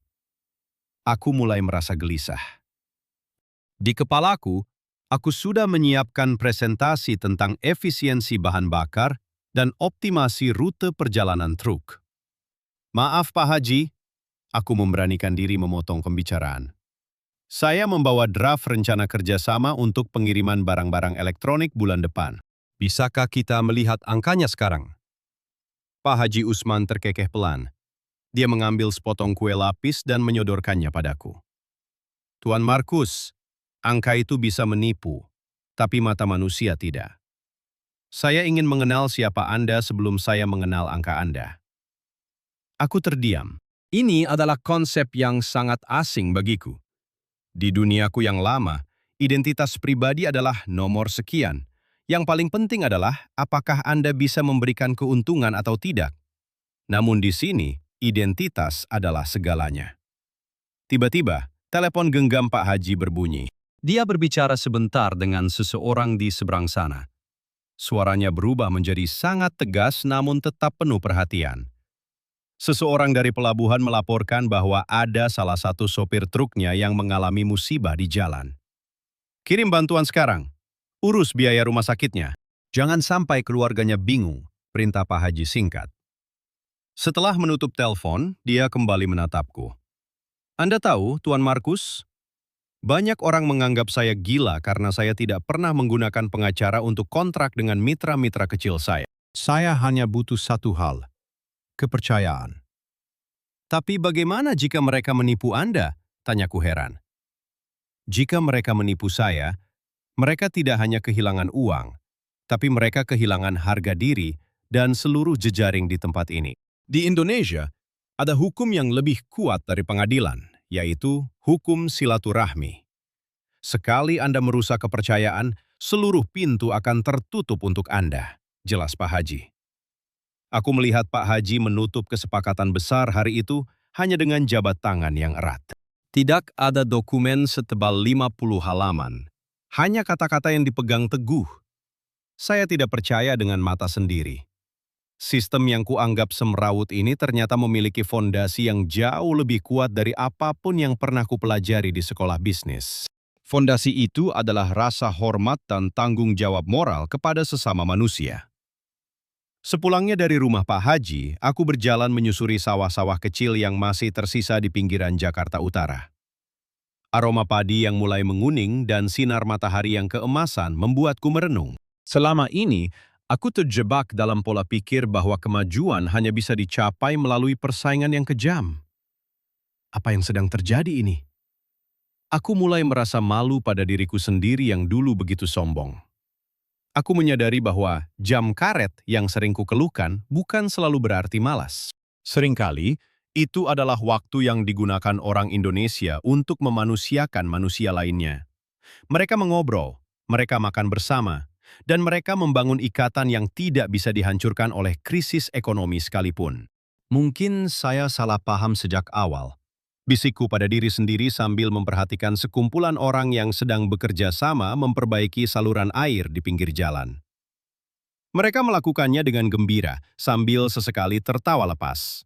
Aku mulai merasa gelisah. Di kepalaku, aku sudah menyiapkan presentasi tentang efisiensi bahan bakar dan optimasi rute perjalanan truk. Maaf Pak Haji, aku memberanikan diri memotong pembicaraan. Saya membawa draft rencana kerjasama untuk pengiriman barang-barang elektronik bulan depan. Bisakah kita melihat angkanya sekarang? Pak Haji Usman terkekeh pelan. Dia mengambil sepotong kue lapis dan menyodorkannya padaku. Tuan Markus, Angka itu bisa menipu, tapi mata manusia tidak. Saya ingin mengenal siapa Anda sebelum saya mengenal angka Anda. Aku terdiam. Ini adalah konsep yang sangat asing bagiku. Di duniaku yang lama, identitas pribadi adalah nomor sekian. Yang paling penting adalah apakah Anda bisa memberikan keuntungan atau tidak. Namun di sini, identitas adalah segalanya. Tiba-tiba, telepon genggam Pak Haji berbunyi. Dia berbicara sebentar dengan seseorang di seberang sana. Suaranya berubah menjadi sangat tegas namun tetap penuh perhatian. Seseorang dari pelabuhan melaporkan bahwa ada salah satu sopir truknya yang mengalami musibah di jalan. Kirim bantuan sekarang. Urus biaya rumah sakitnya. Jangan sampai keluarganya bingung, perintah Pak Haji singkat. Setelah menutup telepon, dia kembali menatapku. Anda tahu, Tuan Markus, banyak orang menganggap saya gila karena saya tidak pernah menggunakan pengacara untuk kontrak dengan mitra-mitra kecil saya. Saya hanya butuh satu hal. Kepercayaan. Tapi bagaimana jika mereka menipu Anda? Tanyaku heran. Jika mereka menipu saya, mereka tidak hanya kehilangan uang, tapi mereka kehilangan harga diri dan seluruh jejaring di tempat ini. Di Indonesia, ada hukum yang lebih kuat dari pengadilan, yaitu hukum silaturahmi. Sekali Anda merusak kepercayaan, seluruh pintu akan tertutup untuk Anda, jelas Pak Haji. Aku melihat Pak Haji menutup kesepakatan besar hari itu hanya dengan jabat tangan yang erat. Tidak ada dokumen setebal 50 halaman, hanya kata-kata yang dipegang teguh. Saya tidak percaya dengan mata sendiri. Sistem yang kuanggap semrawut ini ternyata memiliki fondasi yang jauh lebih kuat dari apapun yang pernah kupelajari di sekolah bisnis. Fondasi itu adalah rasa hormat dan tanggung jawab moral kepada sesama manusia. Sepulangnya dari rumah Pak Haji, aku berjalan menyusuri sawah-sawah kecil yang masih tersisa di pinggiran Jakarta Utara. Aroma padi yang mulai menguning dan sinar matahari yang keemasan membuatku merenung. Selama ini, aku terjebak dalam pola pikir bahwa kemajuan hanya bisa dicapai melalui persaingan yang kejam. Apa yang sedang terjadi ini? Aku mulai merasa malu pada diriku sendiri yang dulu begitu sombong. Aku menyadari bahwa jam karet yang sering kukeluhkan bukan selalu berarti malas. Seringkali, itu adalah waktu yang digunakan orang Indonesia untuk memanusiakan manusia lainnya. Mereka mengobrol, mereka makan bersama, dan mereka membangun ikatan yang tidak bisa dihancurkan oleh krisis ekonomi sekalipun. Mungkin saya salah paham sejak awal. Bisikku pada diri sendiri sambil memperhatikan sekumpulan orang yang sedang bekerja sama memperbaiki saluran air di pinggir jalan. Mereka melakukannya dengan gembira, sambil sesekali tertawa lepas.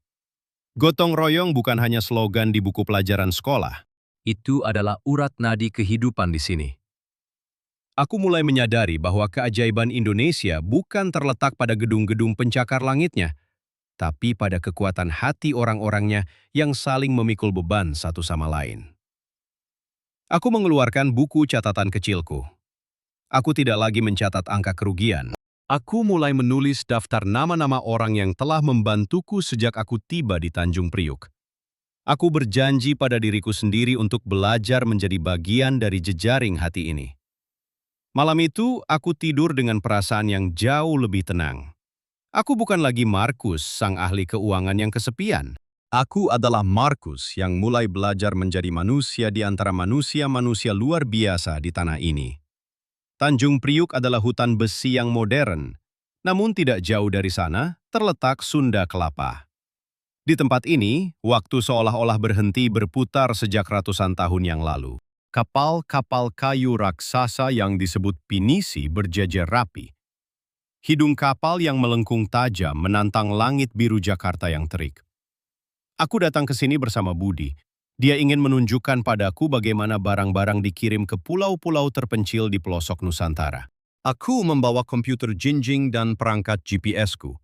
Gotong royong bukan hanya slogan di buku pelajaran sekolah. Itu adalah urat nadi kehidupan di sini. Aku mulai menyadari bahwa keajaiban Indonesia bukan terletak pada gedung-gedung pencakar langitnya, tapi pada kekuatan hati orang-orangnya yang saling memikul beban satu sama lain. Aku mengeluarkan buku catatan kecilku. Aku tidak lagi mencatat angka kerugian. Aku mulai menulis daftar nama-nama orang yang telah membantuku sejak aku tiba di Tanjung Priuk. Aku berjanji pada diriku sendiri untuk belajar menjadi bagian dari jejaring hati ini. Malam itu, aku tidur dengan perasaan yang jauh lebih tenang. Aku bukan lagi Markus, sang ahli keuangan yang kesepian. Aku adalah Markus yang mulai belajar menjadi manusia di antara manusia-manusia luar biasa di tanah ini. Tanjung Priuk adalah hutan besi yang modern, namun tidak jauh dari sana terletak Sunda Kelapa. Di tempat ini, waktu seolah-olah berhenti berputar sejak ratusan tahun yang lalu. Kapal-kapal kayu raksasa yang disebut pinisi berjejer rapi. Hidung kapal yang melengkung tajam menantang langit biru Jakarta yang terik. Aku datang ke sini bersama Budi. Dia ingin menunjukkan padaku bagaimana barang-barang dikirim ke pulau-pulau terpencil di pelosok Nusantara. Aku membawa komputer jinjing dan perangkat GPS-ku.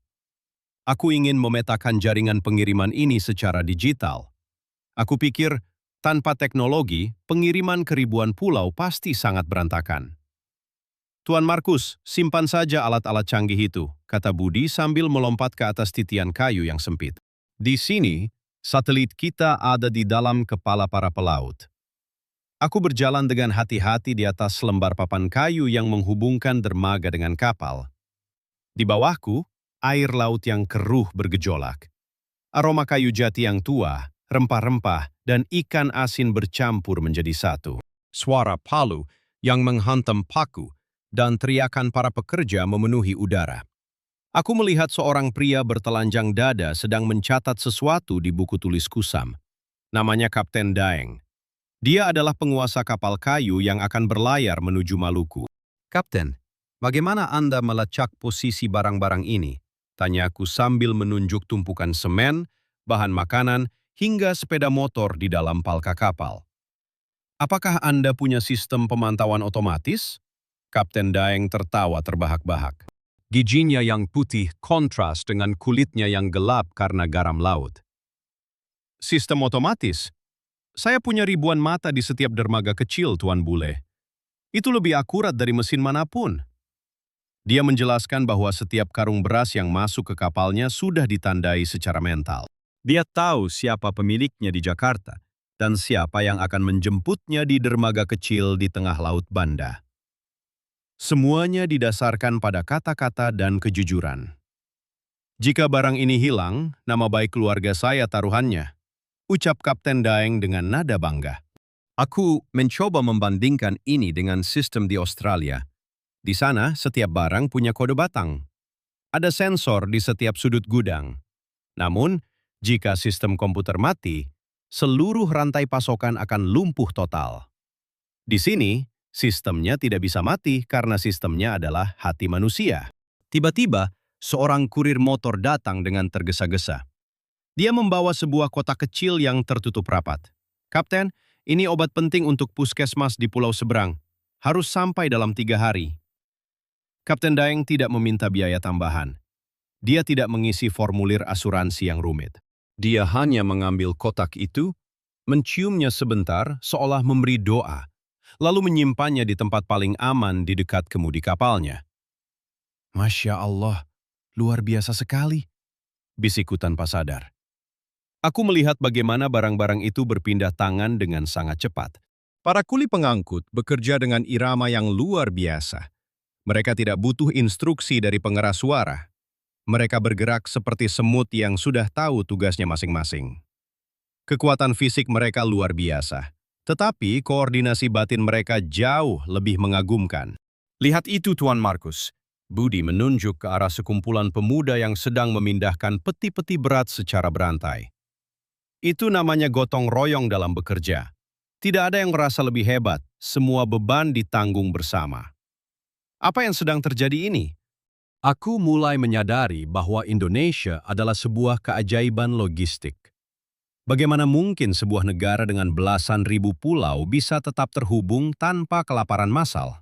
Aku ingin memetakan jaringan pengiriman ini secara digital. Aku pikir, tanpa teknologi, pengiriman ke ribuan pulau pasti sangat berantakan. Tuan Markus, simpan saja alat-alat canggih itu, kata Budi sambil melompat ke atas titian kayu yang sempit. Di sini, satelit kita ada di dalam kepala para pelaut. Aku berjalan dengan hati-hati di atas lembar papan kayu yang menghubungkan dermaga dengan kapal. Di bawahku, air laut yang keruh bergejolak. Aroma kayu jati yang tua, rempah-rempah, dan ikan asin bercampur menjadi satu. Suara palu yang menghantam paku dan teriakan para pekerja memenuhi udara. Aku melihat seorang pria bertelanjang dada sedang mencatat sesuatu di buku tulis kusam. Namanya Kapten Daeng. Dia adalah penguasa kapal kayu yang akan berlayar menuju Maluku. "Kapten, bagaimana Anda melacak posisi barang-barang ini?" Tanyaku sambil menunjuk tumpukan semen, bahan makanan, hingga sepeda motor di dalam palka kapal. "Apakah Anda punya sistem pemantauan otomatis?" Kapten Daeng tertawa terbahak-bahak. Giginya yang putih kontras dengan kulitnya yang gelap karena garam laut. "Sistem otomatis? Saya punya ribuan mata di setiap dermaga kecil, Tuan Bule. Itu lebih akurat dari mesin manapun." Dia menjelaskan bahwa setiap karung beras yang masuk ke kapalnya sudah ditandai secara mental. Dia tahu siapa pemiliknya di Jakarta dan siapa yang akan menjemputnya di dermaga kecil di tengah laut Banda. Semuanya didasarkan pada kata-kata dan kejujuran. "Jika barang ini hilang, nama baik keluarga saya taruhannya," ucap Kapten Daeng dengan nada bangga. Aku mencoba membandingkan ini dengan sistem di Australia. Di sana, setiap barang punya kode batang. Ada sensor di setiap sudut gudang. Namun, jika sistem komputer mati, seluruh rantai pasokan akan lumpuh total. Di sini, sistemnya tidak bisa mati karena sistemnya adalah hati manusia. Tiba-tiba, seorang kurir motor datang dengan tergesa-gesa. Dia membawa sebuah kotak kecil yang tertutup rapat. "Kapten, ini obat penting untuk puskesmas di pulau seberang. Harus sampai dalam 3 hari." Kapten Daeng tidak meminta biaya tambahan. Dia tidak mengisi formulir asuransi yang rumit. Dia hanya mengambil kotak itu, menciumnya sebentar seolah memberi doa, lalu menyimpannya di tempat paling aman di dekat kemudi kapalnya. "Masya Allah, luar biasa sekali," bisikku tanpa sadar. Aku melihat bagaimana barang-barang itu berpindah tangan dengan sangat cepat. Para kuli pengangkut bekerja dengan irama yang luar biasa. Mereka tidak butuh instruksi dari pengeras suara. Mereka bergerak seperti semut yang sudah tahu tugasnya masing-masing. Kekuatan fisik mereka luar biasa, tetapi koordinasi batin mereka jauh lebih mengagumkan. "Lihat itu, Tuan Markus." Budi menunjuk ke arah sekumpulan pemuda yang sedang memindahkan peti-peti berat secara berantai. Itu namanya gotong royong dalam bekerja. Tidak ada yang merasa lebih hebat, semua beban ditanggung bersama. Apa yang sedang terjadi ini? Aku mulai menyadari bahwa Indonesia adalah sebuah keajaiban logistik. Bagaimana mungkin sebuah negara dengan belasan ribu pulau bisa tetap terhubung tanpa kelaparan massal?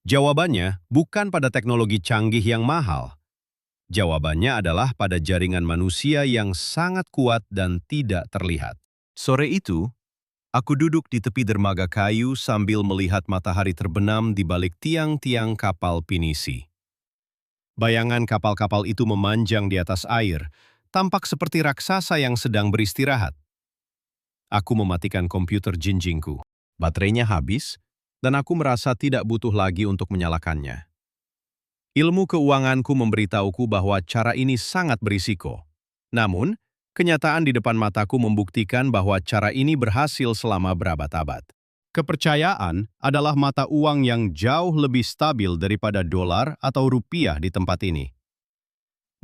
Jawabannya bukan pada teknologi canggih yang mahal. Jawabannya adalah pada jaringan manusia yang sangat kuat dan tidak terlihat. Sore itu, aku duduk di tepi dermaga kayu sambil melihat matahari terbenam di balik tiang-tiang kapal pinisi. Bayangan kapal-kapal itu memanjang di atas air, tampak seperti raksasa yang sedang beristirahat. Aku mematikan komputer jinjingku. Baterainya habis, dan aku merasa tidak butuh lagi untuk menyalakannya. Ilmu keuanganku memberitahuku bahwa cara ini sangat berisiko. Namun, kenyataan di depan mataku membuktikan bahwa cara ini berhasil selama berabad-abad. Kepercayaan adalah mata uang yang jauh lebih stabil daripada dolar atau rupiah di tempat ini.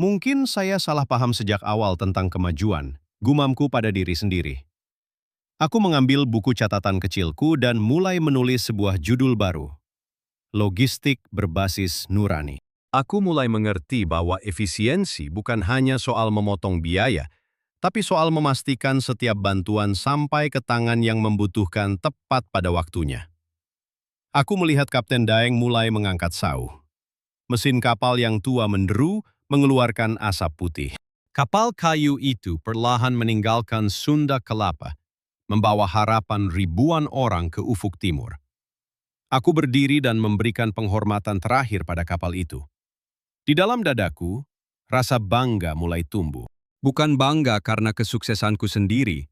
Mungkin saya salah paham sejak awal tentang kemajuan, gumamku pada diri sendiri. Aku mengambil buku catatan kecilku dan mulai menulis sebuah judul baru. Logistik berbasis nurani. Aku mulai mengerti bahwa efisiensi bukan hanya soal memotong biaya, tapi soal memastikan setiap bantuan sampai ke tangan yang membutuhkan tepat pada waktunya. Aku melihat Kapten Daeng mulai mengangkat sauh. Mesin kapal yang tua menderu, mengeluarkan asap putih. Kapal kayu itu perlahan meninggalkan Sunda Kelapa, membawa harapan ribuan orang ke ufuk timur. Aku berdiri dan memberikan penghormatan terakhir pada kapal itu. Di dalam dadaku, rasa bangga mulai tumbuh. Bukan bangga karena kesuksesanku sendiri,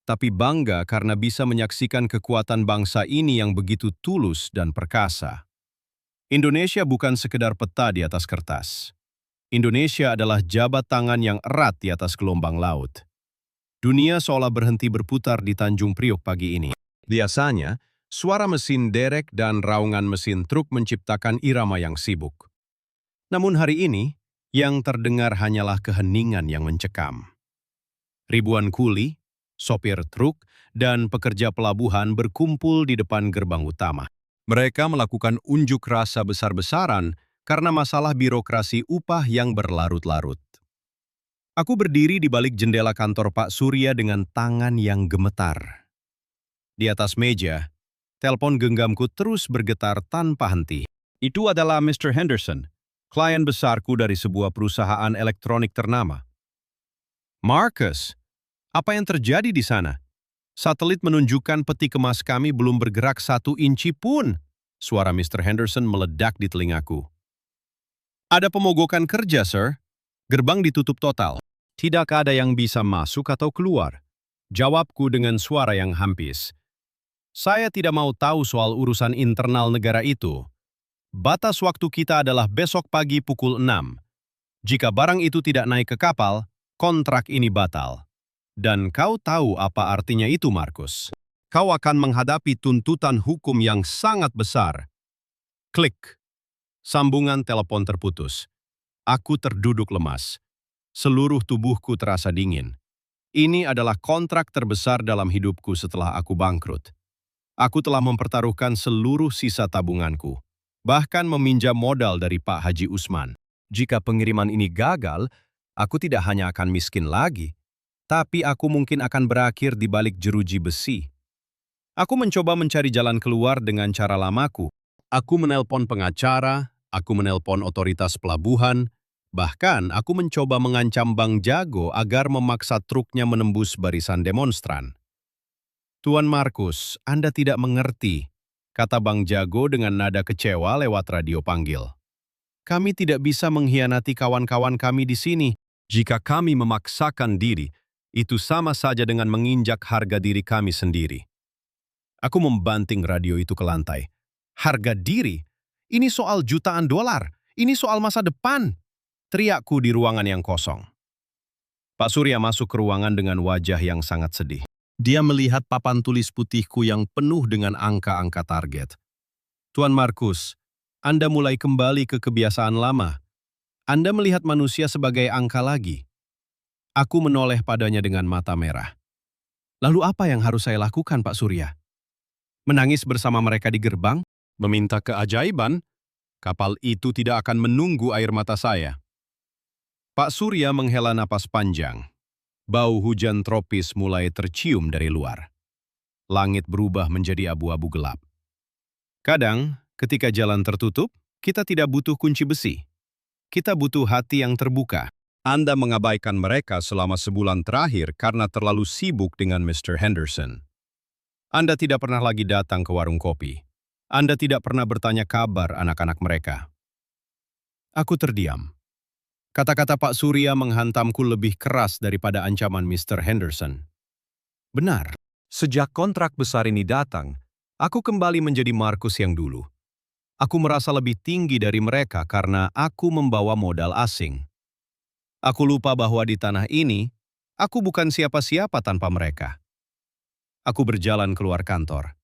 tapi bangga karena bisa menyaksikan kekuatan bangsa ini yang begitu tulus dan perkasa. Indonesia bukan sekedar peta di atas kertas. Indonesia adalah jabat tangan yang erat di atas gelombang laut. Dunia seolah berhenti berputar di Tanjung Priok pagi ini. Biasanya, suara mesin derek dan raungan mesin truk menciptakan irama yang sibuk. Namun hari ini, yang terdengar hanyalah keheningan yang mencekam. Ribuan kuli, sopir truk, dan pekerja pelabuhan berkumpul di depan gerbang utama. Mereka melakukan unjuk rasa besar-besaran karena masalah birokrasi upah yang berlarut-larut. Aku berdiri di balik jendela kantor Pak Surya dengan tangan yang gemetar. Di atas meja, telepon genggamku terus bergetar tanpa henti. Itu adalah Mr. Henderson, klien besarku dari sebuah perusahaan elektronik ternama. Marcus, apa yang terjadi di sana? Satelit menunjukkan peti kemas kami belum bergerak 1 inci pun. Suara Mr. Henderson meledak di telingaku. Ada pemogokan kerja, sir. Gerbang ditutup total. Tidak ada yang bisa masuk atau keluar. Jawabku dengan suara yang hampis. Saya tidak mau tahu soal urusan internal negara itu. Batas waktu kita adalah besok pagi pukul 6. Jika barang itu tidak naik ke kapal, kontrak ini batal. Dan kau tahu apa artinya itu, Markus. Kau akan menghadapi tuntutan hukum yang sangat besar. Klik. Sambungan telepon terputus. Aku terduduk lemas. Seluruh tubuhku terasa dingin. Ini adalah kontrak terbesar dalam hidupku setelah aku bangkrut. Aku telah mempertaruhkan seluruh sisa tabunganku, bahkan meminjam modal dari Pak Haji Usman. Jika pengiriman ini gagal, aku tidak hanya akan miskin lagi, tapi aku mungkin akan berakhir di balik jeruji besi. Aku mencoba mencari jalan keluar dengan cara lamaku. Aku menelpon pengacara, aku menelpon otoritas pelabuhan, bahkan aku mencoba mengancam Bang Jago agar memaksa truknya menembus barisan demonstran. Tuan Markus, Anda tidak mengerti, kata Bang Jago dengan nada kecewa lewat radio panggil. Kami tidak bisa mengkhianati kawan-kawan kami di sini. Jika kami memaksakan diri, itu sama saja dengan menginjak harga diri kami sendiri. Aku membanting radio itu ke lantai. Harga diri? Ini soal jutaan dolar. Ini soal masa depan. Teriakku di ruangan yang kosong. Pak Surya masuk ke ruangan dengan wajah yang sangat sedih. Dia melihat papan tulis putihku yang penuh dengan angka-angka target. Tuan Markus, Anda mulai kembali ke kebiasaan lama. Anda melihat manusia sebagai angka lagi. Aku menoleh padanya dengan mata merah. Lalu apa yang harus saya lakukan, Pak Surya? Menangis bersama mereka di gerbang? Meminta keajaiban? Kapal itu tidak akan menunggu air mata saya. Pak Surya menghela napas panjang. Bau hujan tropis mulai tercium dari luar. Langit berubah menjadi abu-abu gelap. Kadang, ketika jalan tertutup, kita tidak butuh kunci besi. Kita butuh hati yang terbuka. Anda mengabaikan mereka selama sebulan terakhir karena terlalu sibuk dengan Mr. Henderson. Anda tidak pernah lagi datang ke warung kopi. Anda tidak pernah bertanya kabar anak-anak mereka. Aku terdiam. Kata-kata Pak Surya menghantamku lebih keras daripada ancaman Mr. Henderson. Benar, sejak kontrak besar ini datang, aku kembali menjadi Markus yang dulu. Aku merasa lebih tinggi dari mereka karena aku membawa modal asing. Aku lupa bahwa di tanah ini, aku bukan siapa-siapa tanpa mereka. Aku berjalan keluar kantor.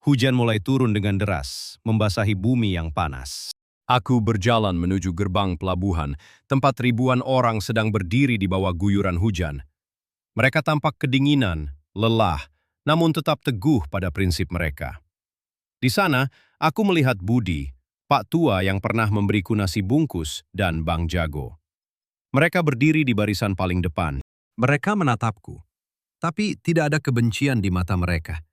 Hujan mulai turun dengan deras, membasahi bumi yang panas. Aku berjalan menuju gerbang pelabuhan, tempat ribuan orang sedang berdiri di bawah guyuran hujan. Mereka tampak kedinginan, lelah, namun tetap teguh pada prinsip mereka. Di sana, aku melihat Budi, Pak Tua yang pernah memberiku nasi bungkus, dan Bang Jago. Mereka berdiri di barisan paling depan. Mereka menatapku, tapi tidak ada kebencian di mata mereka.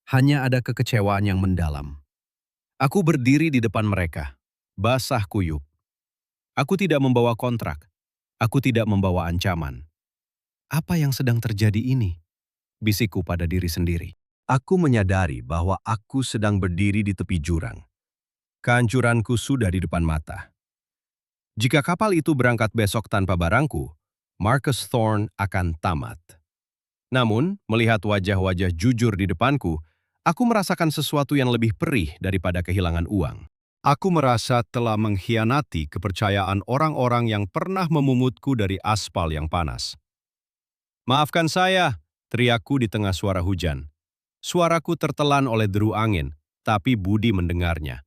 Hanya ada kekecewaan yang mendalam. Aku berdiri di depan mereka, basah kuyup. Aku tidak membawa kontrak. Aku tidak membawa ancaman. Apa yang sedang terjadi ini? Bisikku pada diri sendiri. Aku menyadari bahwa aku sedang berdiri di tepi jurang. Kehancuranku sudah di depan mata. Jika kapal itu berangkat besok tanpa barangku, Marcus Thorne akan tamat. Namun, melihat wajah-wajah jujur di depanku, aku merasakan sesuatu yang lebih perih daripada kehilangan uang. Aku merasa telah mengkhianati kepercayaan orang-orang yang pernah memumutku dari aspal yang panas. Maafkan saya, teriakku di tengah suara hujan. Suaraku tertelan oleh deru angin, tapi Budi mendengarnya.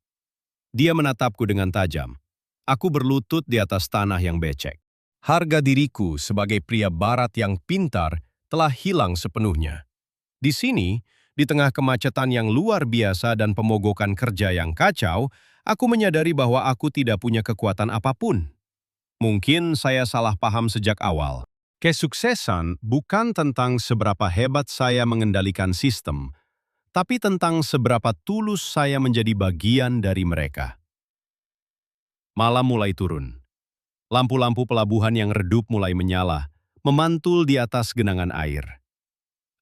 Dia menatapku dengan tajam. Aku berlutut di atas tanah yang becek. Harga diriku sebagai pria barat yang pintar telah hilang sepenuhnya. Di sini, di tengah kemacetan yang luar biasa dan pemogokan kerja yang kacau, aku menyadari bahwa aku tidak punya kekuatan apapun. Mungkin saya salah paham sejak awal. Kesuksesan bukan tentang seberapa hebat saya mengendalikan sistem, tapi tentang seberapa tulus saya menjadi bagian dari mereka. Malam mulai turun. Lampu-lampu pelabuhan yang redup mulai menyala, memantul di atas genangan air.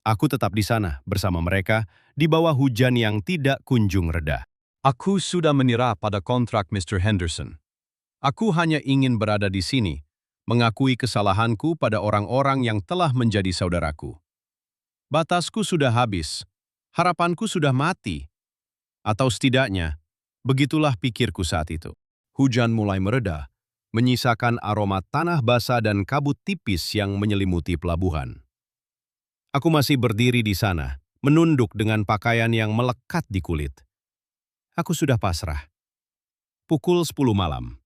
Aku tetap di sana bersama mereka di bawah hujan yang tidak kunjung reda. Aku sudah menyerah pada kontrak Mr. Henderson. Aku hanya ingin berada di sini, mengakui kesalahanku pada orang-orang yang telah menjadi saudaraku. Batasku sudah habis, harapanku sudah mati. Atau setidaknya, begitulah pikirku saat itu. Hujan mulai mereda, menyisakan aroma tanah basah dan kabut tipis yang menyelimuti pelabuhan. Aku masih berdiri di sana, menunduk dengan pakaian yang melekat di kulit. Aku sudah pasrah. Pukul 10 malam.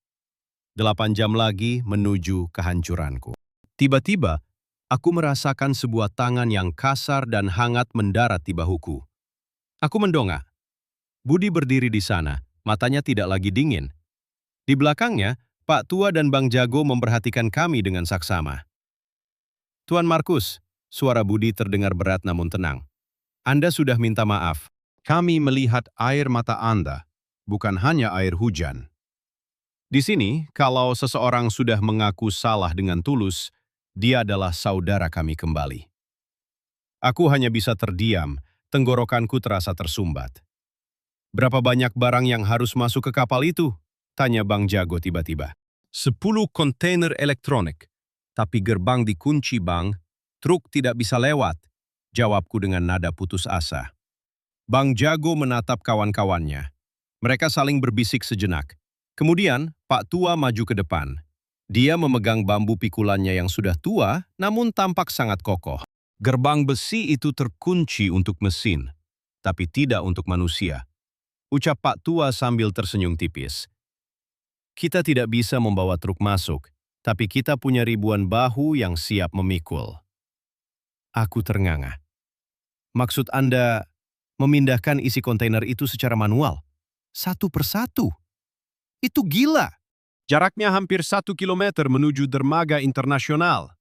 8 jam lagi menuju kehancuranku. Tiba-tiba, aku merasakan sebuah tangan yang kasar dan hangat mendarat di bahuku. Aku mendongak. Budi berdiri di sana, matanya tidak lagi dingin. Di belakangnya, Pak Tua dan Bang Jago memperhatikan kami dengan saksama. Tuan Markus, suara Budi terdengar berat namun tenang. Anda sudah minta maaf. Kami melihat air mata Anda, bukan hanya air hujan. Di sini, kalau seseorang sudah mengaku salah dengan tulus, dia adalah saudara kami kembali. Aku hanya bisa terdiam, tenggorokanku terasa tersumbat. Berapa banyak barang yang harus masuk ke kapal itu? Tanya Bang Jago tiba-tiba. 10 kontainer elektronik. Tapi gerbang dikunci, Bang. Truk tidak bisa lewat. Jawabku dengan nada putus asa. Bang Jago menatap kawan-kawannya. Mereka saling berbisik sejenak. Kemudian, Pak Tua maju ke depan. Dia memegang bambu pikulannya yang sudah tua, namun tampak sangat kokoh. Gerbang besi itu terkunci untuk mesin, tapi tidak untuk manusia. Ucap Pak Tua sambil tersenyum tipis. Kita tidak bisa membawa truk masuk, tapi kita punya ribuan bahu yang siap memikul. Aku ternganga. Maksud Anda memindahkan isi kontainer itu secara manual? Satu persatu? Itu gila! Jaraknya hampir 1 kilometer menuju dermaga internasional.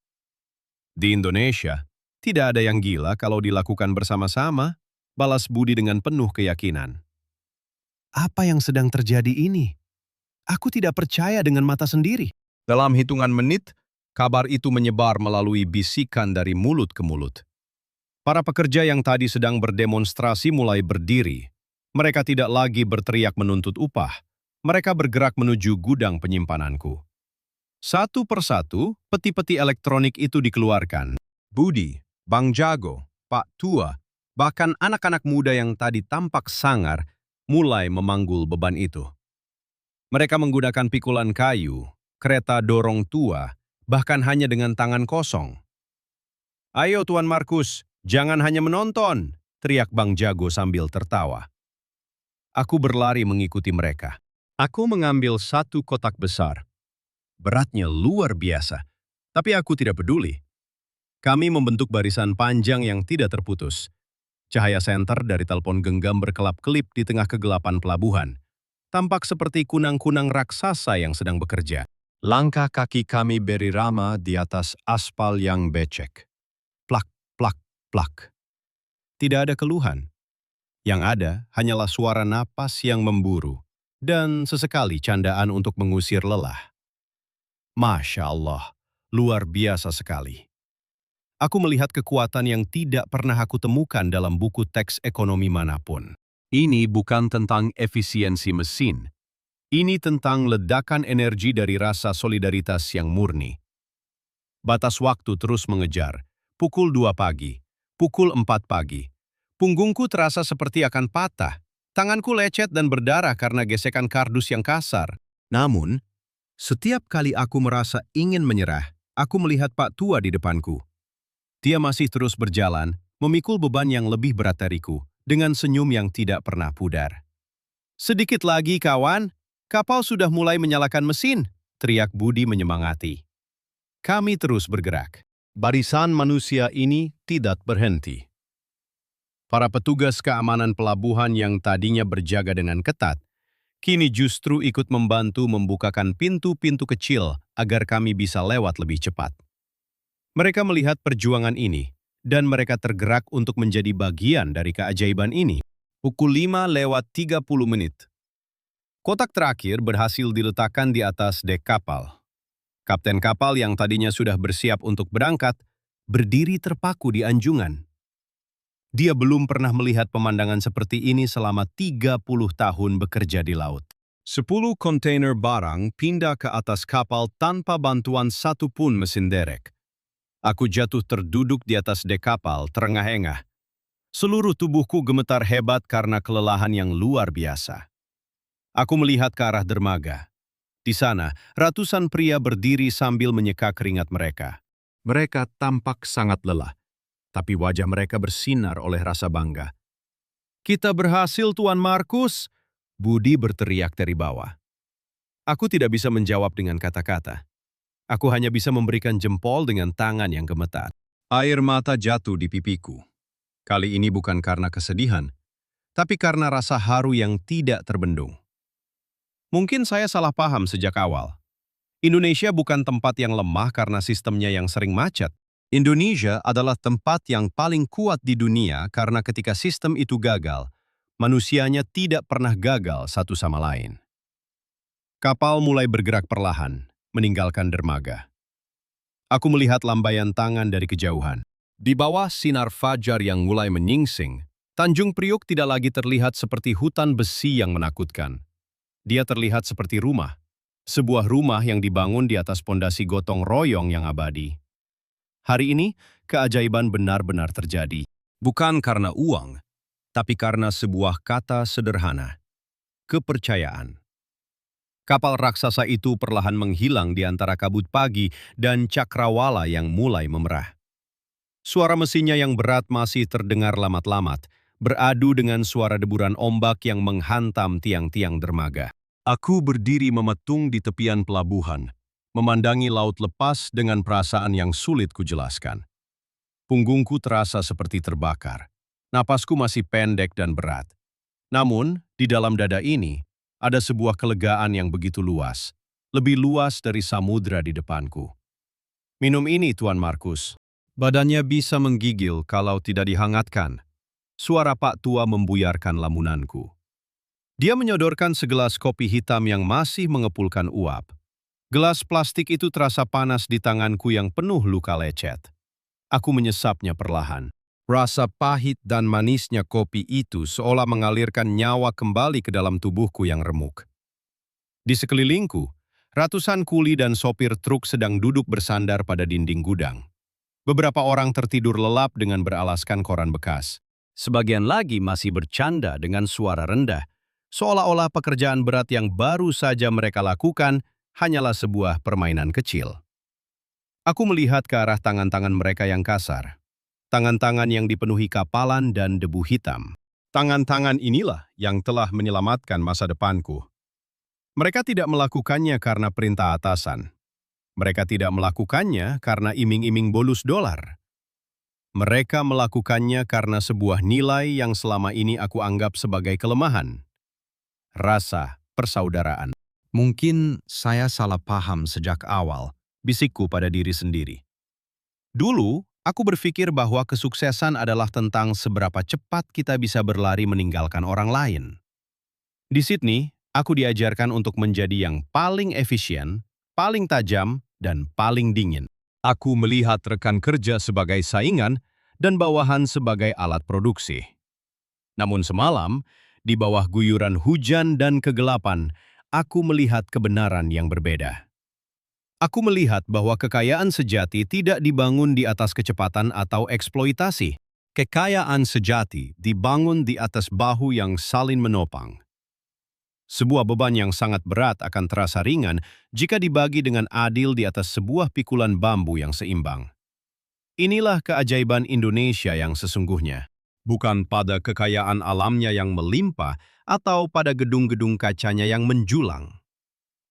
Di Indonesia, tidak ada yang gila kalau dilakukan bersama-sama, balas Budi dengan penuh keyakinan. Apa yang sedang terjadi ini? Aku tidak percaya dengan mata sendiri. Dalam hitungan menit, kabar itu menyebar melalui bisikan dari mulut ke mulut. Para pekerja yang tadi sedang berdemonstrasi mulai berdiri. Mereka tidak lagi berteriak menuntut upah. Mereka bergerak menuju gudang penyimpananku. Satu persatu, peti-peti elektronik itu dikeluarkan. Budi, Bang Jago, Pak Tua, bahkan anak-anak muda yang tadi tampak sangar, mulai memanggul beban itu. Mereka menggunakan pikulan kayu, kereta dorong tua, bahkan hanya dengan tangan kosong. Ayo Tuan Markus, jangan hanya menonton, teriak Bang Jago sambil tertawa. Aku berlari mengikuti mereka. Aku mengambil satu kotak besar. Beratnya luar biasa, tapi aku tidak peduli. Kami membentuk barisan panjang yang tidak terputus. Cahaya senter dari telepon genggam berkelap-kelip di tengah kegelapan pelabuhan. Tampak seperti kunang-kunang raksasa yang sedang bekerja. Langkah kaki kami berirama di atas aspal yang becek. Plak, plak, plak. Tidak ada keluhan. Yang ada hanyalah suara napas yang memburu dan sesekali candaan untuk mengusir lelah. Masya Allah, luar biasa sekali. Aku melihat kekuatan yang tidak pernah aku temukan dalam buku teks ekonomi manapun. Ini bukan tentang efisiensi mesin. Ini tentang ledakan energi dari rasa solidaritas yang murni. Batas waktu terus mengejar. Pukul 2 pagi. Pukul 4 pagi. Punggungku terasa seperti akan patah. Tanganku lecet dan berdarah karena gesekan kardus yang kasar. Namun, setiap kali aku merasa ingin menyerah, aku melihat Pak Tua di depanku. Dia masih terus berjalan, memikul beban yang lebih berat dariku, dengan senyum yang tidak pernah pudar. "Sedikit lagi, kawan. Kapal sudah mulai menyalakan mesin," teriak Budi menyemangati. Kami terus bergerak. Barisan manusia ini tidak berhenti. Para petugas keamanan pelabuhan yang tadinya berjaga dengan ketat, kini justru ikut membantu membukakan pintu-pintu kecil agar kami bisa lewat lebih cepat. Mereka melihat perjuangan ini, dan mereka tergerak untuk menjadi bagian dari keajaiban ini. Pukul 5:30. Kotak terakhir berhasil diletakkan di atas dek kapal. Kapten kapal yang tadinya sudah bersiap untuk berangkat, berdiri terpaku di anjungan. Dia belum pernah melihat pemandangan seperti ini selama 30 tahun bekerja di laut. 10 kontainer barang pindah ke atas kapal tanpa bantuan satupun mesin derek. Aku jatuh terduduk di atas dek kapal, terengah-engah. Seluruh tubuhku gemetar hebat karena kelelahan yang luar biasa. Aku melihat ke arah dermaga. Di sana, ratusan pria berdiri sambil menyeka keringat mereka. Mereka tampak sangat lelah, tapi wajah mereka bersinar oleh rasa bangga. "Kita berhasil, Tuan Markus!" Budi berteriak dari bawah. Aku tidak bisa menjawab dengan kata-kata. Aku hanya bisa memberikan jempol dengan tangan yang gemetar. Air mata jatuh di pipiku. Kali ini bukan karena kesedihan, tapi karena rasa haru yang tidak terbendung. Mungkin saya salah paham sejak awal. Indonesia bukan tempat yang lemah karena sistemnya yang sering macet. Indonesia adalah tempat yang paling kuat di dunia karena ketika sistem itu gagal, manusianya tidak pernah gagal satu sama lain. Kapal mulai bergerak perlahan, meninggalkan dermaga. Aku melihat lambaian tangan dari kejauhan. Di bawah sinar fajar yang mulai menyingsing, Tanjung Priok tidak lagi terlihat seperti hutan besi yang menakutkan. Dia terlihat seperti rumah. Sebuah rumah yang dibangun di atas pondasi gotong royong yang abadi. Hari ini, keajaiban benar-benar terjadi. Bukan karena uang, tapi karena sebuah kata sederhana. Kepercayaan. Kapal raksasa itu perlahan menghilang di antara kabut pagi dan cakrawala yang mulai memerah. Suara mesinnya yang berat masih terdengar lamat-lamat, beradu dengan suara deburan ombak yang menghantam tiang-tiang dermaga. Aku berdiri memetung di tepian pelabuhan, memandangi laut lepas dengan perasaan yang sulit kujelaskan. Punggungku terasa seperti terbakar. Napasku masih pendek dan berat. Namun, di dalam dada ini, ada sebuah kelegaan yang begitu luas, lebih luas dari samudra di depanku. "Minum ini, Tuan Markus." Badannya bisa menggigil kalau tidak dihangatkan. Suara Pak Tua membuyarkan lamunanku. Dia menyodorkan segelas kopi hitam yang masih mengepulkan uap. Gelas plastik itu terasa panas di tanganku yang penuh luka lecet. Aku menyesapnya perlahan. Rasa pahit dan manisnya kopi itu seolah mengalirkan nyawa kembali ke dalam tubuhku yang remuk. Di sekelilingku, ratusan kuli dan sopir truk sedang duduk bersandar pada dinding gudang. Beberapa orang tertidur lelap dengan beralaskan koran bekas. Sebagian lagi masih bercanda dengan suara rendah, seolah-olah pekerjaan berat yang baru saja mereka lakukan hanyalah sebuah permainan kecil. Aku melihat ke arah tangan-tangan mereka yang kasar. Tangan-tangan yang dipenuhi kapalan dan debu hitam. Tangan-tangan inilah yang telah menyelamatkan masa depanku. Mereka tidak melakukannya karena perintah atasan. Mereka tidak melakukannya karena iming-iming bonus dolar. Mereka melakukannya karena sebuah nilai yang selama ini aku anggap sebagai kelemahan. Rasa persaudaraan. Mungkin saya salah paham sejak awal, bisikku pada diri sendiri. Dulu, aku berpikir bahwa kesuksesan adalah tentang seberapa cepat kita bisa berlari meninggalkan orang lain. Di Sydney, aku diajarkan untuk menjadi yang paling efisien, paling tajam, dan paling dingin. Aku melihat rekan kerja sebagai saingan dan bawahan sebagai alat produksi. Namun semalam, di bawah guyuran hujan dan kegelapan, aku melihat kebenaran yang berbeda. Aku melihat bahwa kekayaan sejati tidak dibangun di atas kecepatan atau eksploitasi. Kekayaan sejati dibangun di atas bahu yang saling menopang. Sebuah beban yang sangat berat akan terasa ringan jika dibagi dengan adil di atas sebuah pikulan bambu yang seimbang. Inilah keajaiban Indonesia yang sesungguhnya. Bukan pada kekayaan alamnya yang melimpah atau pada gedung-gedung kacanya yang menjulang.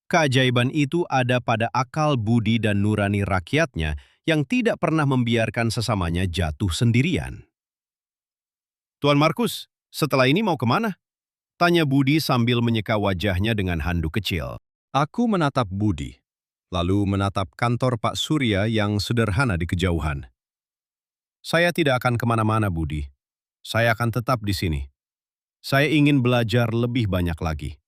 Keajaiban itu ada pada akal budi dan nurani rakyatnya yang tidak pernah membiarkan sesamanya jatuh sendirian. Tuan Markus, setelah ini mau kemana? Tanya Budi sambil menyeka wajahnya dengan handuk kecil. Aku menatap Budi, lalu menatap kantor Pak Surya yang sederhana di kejauhan. Saya tidak akan kemana-mana, Budi. Saya akan tetap di sini. Saya ingin belajar lebih banyak lagi.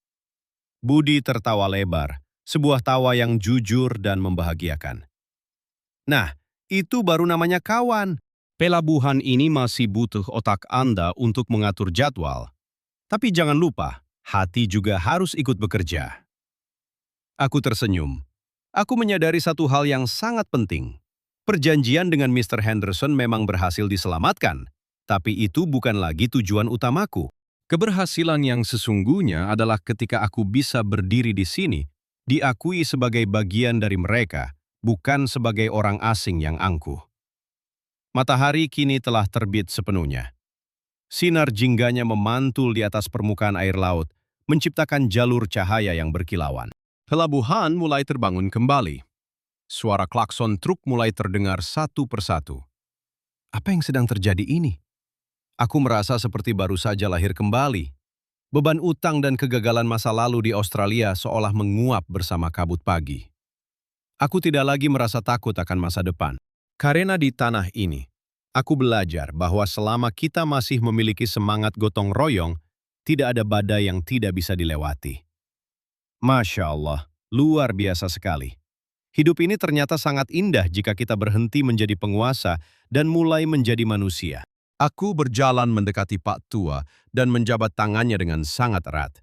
Budi tertawa lebar, sebuah tawa yang jujur dan membahagiakan. Nah, itu baru namanya kawan. Pelabuhan ini masih butuh otak Anda untuk mengatur jadwal. Tapi jangan lupa, hati juga harus ikut bekerja. Aku tersenyum. Aku menyadari satu hal yang sangat penting. Perjanjian dengan Mr. Henderson memang berhasil diselamatkan, tapi itu bukan lagi tujuan utamaku. Keberhasilan yang sesungguhnya adalah ketika aku bisa berdiri di sini, diakui sebagai bagian dari mereka, bukan sebagai orang asing yang angkuh. Matahari kini telah terbit sepenuhnya. Sinar jingganya memantul di atas permukaan air laut, menciptakan jalur cahaya yang berkilauan. Pelabuhan mulai terbangun kembali. Suara klakson truk mulai terdengar satu persatu. Apa yang sedang terjadi ini? Aku merasa seperti baru saja lahir kembali. Beban utang dan kegagalan masa lalu di Australia seolah menguap bersama kabut pagi. Aku tidak lagi merasa takut akan masa depan. Karena di tanah ini, aku belajar bahwa selama kita masih memiliki semangat gotong royong, tidak ada badai yang tidak bisa dilewati. Masya Allah, luar biasa sekali. Hidup ini ternyata sangat indah jika kita berhenti menjadi penguasa dan mulai menjadi manusia. Aku berjalan mendekati Pak Tua dan menjabat tangannya dengan sangat erat.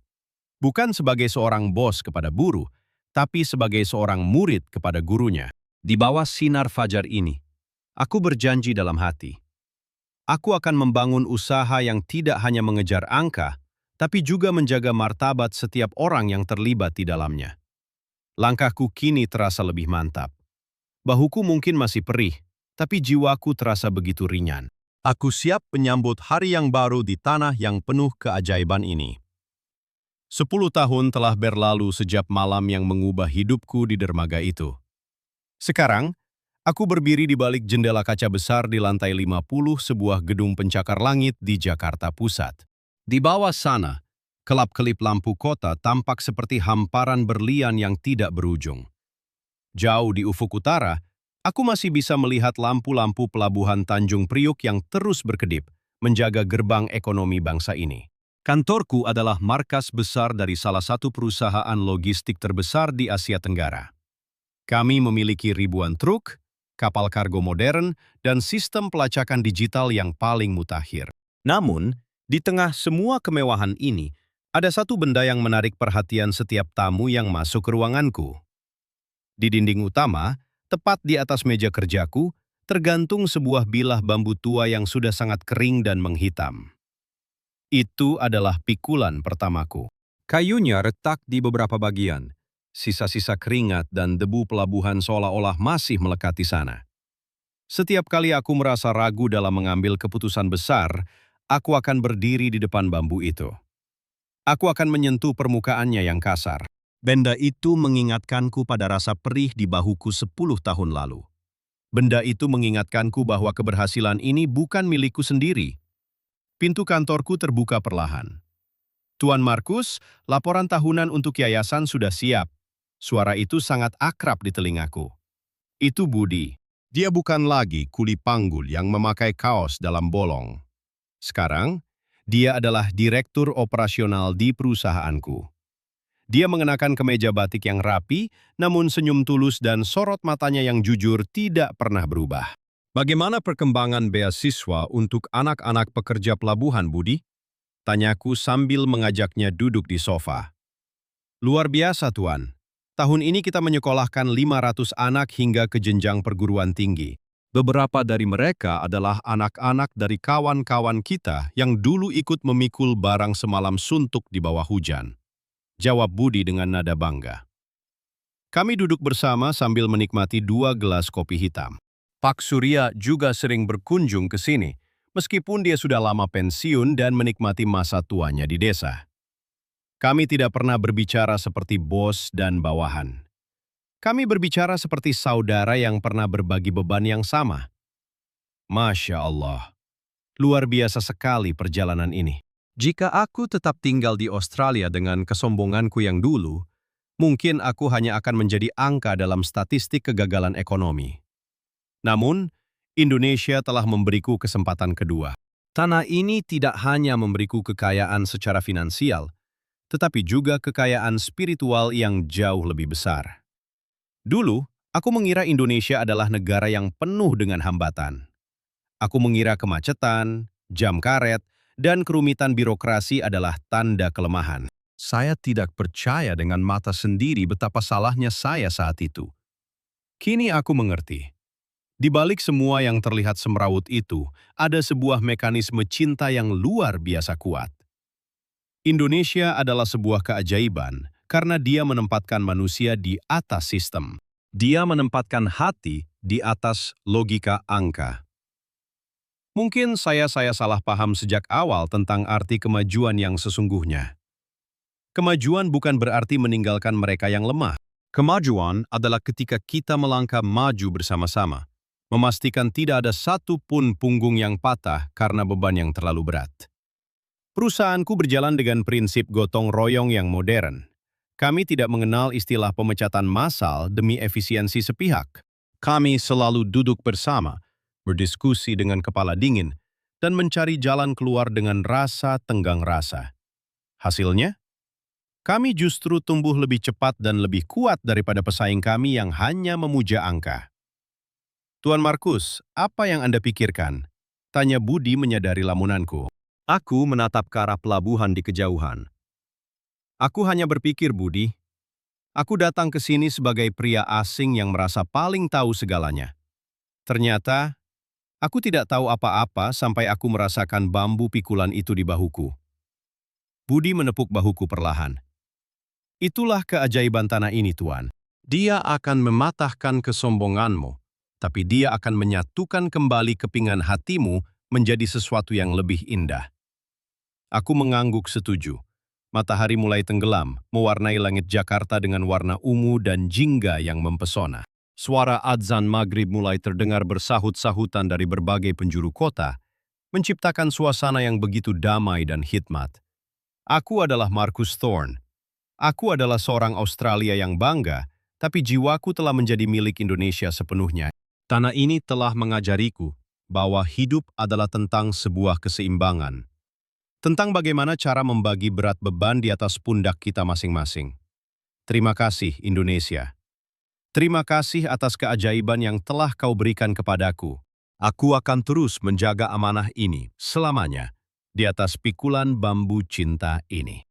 Bukan sebagai seorang bos kepada buruh, tapi sebagai seorang murid kepada gurunya. Di bawah sinar fajar ini, aku berjanji dalam hati. Aku akan membangun usaha yang tidak hanya mengejar angka, tapi juga menjaga martabat setiap orang yang terlibat di dalamnya. Langkahku kini terasa lebih mantap. Bahuku mungkin masih perih, tapi jiwaku terasa begitu ringan. Aku siap menyambut hari yang baru di tanah yang penuh keajaiban ini. 10 tahun telah berlalu sejak malam yang mengubah hidupku di dermaga itu. Sekarang, aku berdiri di balik jendela kaca besar di lantai 50 sebuah gedung pencakar langit di Jakarta Pusat. Di bawah sana, kelap-kelip lampu kota tampak seperti hamparan berlian yang tidak berujung. Jauh di ufuk utara, aku masih bisa melihat lampu-lampu pelabuhan Tanjung Priuk yang terus berkedip, menjaga gerbang ekonomi bangsa ini. Kantorku adalah markas besar dari salah satu perusahaan logistik terbesar di Asia Tenggara. Kami memiliki ribuan truk, kapal kargo modern, dan sistem pelacakan digital yang paling mutakhir. Namun, di tengah semua kemewahan ini, ada satu benda yang menarik perhatian setiap tamu yang masuk ke ruanganku. Di dinding utama, tepat di atas meja kerjaku, tergantung sebuah bilah bambu tua yang sudah sangat kering dan menghitam. Itu adalah pikulan pertamaku. Kayunya retak di beberapa bagian. Sisa-sisa keringat dan debu pelabuhan seolah-olah masih melekat di sana. Setiap kali aku merasa ragu dalam mengambil keputusan besar, aku akan berdiri di depan bambu itu. Aku akan menyentuh permukaannya yang kasar. Benda itu mengingatkanku pada rasa perih di bahuku 10 tahun lalu. Benda itu mengingatkanku bahwa keberhasilan ini bukan milikku sendiri. Pintu kantorku terbuka perlahan. Tuan Markus, laporan tahunan untuk yayasan sudah siap. Suara itu sangat akrab di telingaku. Itu Budi. Dia bukan lagi kuli panggul yang memakai kaos dalam bolong. Sekarang, dia adalah direktur operasional di perusahaanku. Dia mengenakan kemeja batik yang rapi, namun senyum tulus dan sorot matanya yang jujur tidak pernah berubah. Bagaimana perkembangan beasiswa untuk anak-anak pekerja pelabuhan, Budi? Tanyaku sambil mengajaknya duduk di sofa. Luar biasa, Tuan. Tahun ini kita menyekolahkan 500 anak hingga ke jenjang perguruan tinggi. Beberapa dari mereka adalah anak-anak dari kawan-kawan kita yang dulu ikut memikul barang semalam suntuk di bawah hujan. Jawab Budi dengan nada bangga. Kami duduk bersama sambil menikmati 2 gelas kopi hitam. Pak Surya juga sering berkunjung ke sini, meskipun dia sudah lama pensiun dan menikmati masa tuanya di desa. Kami tidak pernah berbicara seperti bos dan bawahan. Kami berbicara seperti saudara yang pernah berbagi beban yang sama. Masya Allah, luar biasa sekali perjalanan ini. Jika aku tetap tinggal di Australia dengan kesombonganku yang dulu, mungkin aku hanya akan menjadi angka dalam statistik kegagalan ekonomi. Namun, Indonesia telah memberiku kesempatan kedua. Tanah ini tidak hanya memberiku kekayaan secara finansial, tetapi juga kekayaan spiritual yang jauh lebih besar. Dulu, aku mengira Indonesia adalah negara yang penuh dengan hambatan. Aku mengira kemacetan, jam karet, dan kerumitan birokrasi adalah tanda kelemahan. Saya tidak percaya dengan mata sendiri betapa salahnya saya saat itu. Kini aku mengerti. Di balik semua yang terlihat semrawut itu, ada sebuah mekanisme cinta yang luar biasa kuat. Indonesia adalah sebuah keajaiban karena dia menempatkan manusia di atas sistem. Dia menempatkan hati di atas logika angka. Mungkin saya salah paham sejak awal tentang arti kemajuan yang sesungguhnya. Kemajuan bukan berarti meninggalkan mereka yang lemah. Kemajuan adalah ketika kita melangkah maju bersama-sama, memastikan tidak ada satu pun punggung yang patah karena beban yang terlalu berat. Perusahaanku berjalan dengan prinsip gotong royong yang modern. Kami tidak mengenal istilah pemecatan massal demi efisiensi sepihak. Kami selalu duduk bersama, berdiskusi dengan kepala dingin, dan mencari jalan keluar dengan rasa tenggang rasa. Hasilnya, kami justru tumbuh lebih cepat dan lebih kuat daripada pesaing kami yang hanya memuja angka. Tuan Markus, apa yang Anda pikirkan? Tanya Budi menyadari lamunanku. Aku menatap ke arah pelabuhan di kejauhan. Aku hanya berpikir, Budi, aku datang ke sini sebagai pria asing yang merasa paling tahu segalanya. Ternyata, aku tidak tahu apa-apa sampai aku merasakan bambu pikulan itu di bahuku. Budi menepuk bahuku perlahan. Itulah keajaiban tanah ini, Tuan. Dia akan mematahkan kesombonganmu, tapi dia akan menyatukan kembali kepingan hatimu menjadi sesuatu yang lebih indah. Aku mengangguk setuju. Matahari mulai tenggelam, mewarnai langit Jakarta dengan warna ungu dan jingga yang mempesona. Suara adzan maghrib mulai terdengar bersahut-sahutan dari berbagai penjuru kota, menciptakan suasana yang begitu damai dan hikmat. Aku adalah Marcus Thorne. Aku adalah seorang Australia yang bangga, tapi jiwaku telah menjadi milik Indonesia sepenuhnya. Tanah ini telah mengajariku bahwa hidup adalah tentang sebuah keseimbangan. Tentang bagaimana cara membagi berat beban di atas pundak kita masing-masing. Terima kasih, Indonesia. Terima kasih atas keajaiban yang telah kau berikan kepadaku. Aku akan terus menjaga amanah ini selamanya di atas pikulan bambu cinta ini.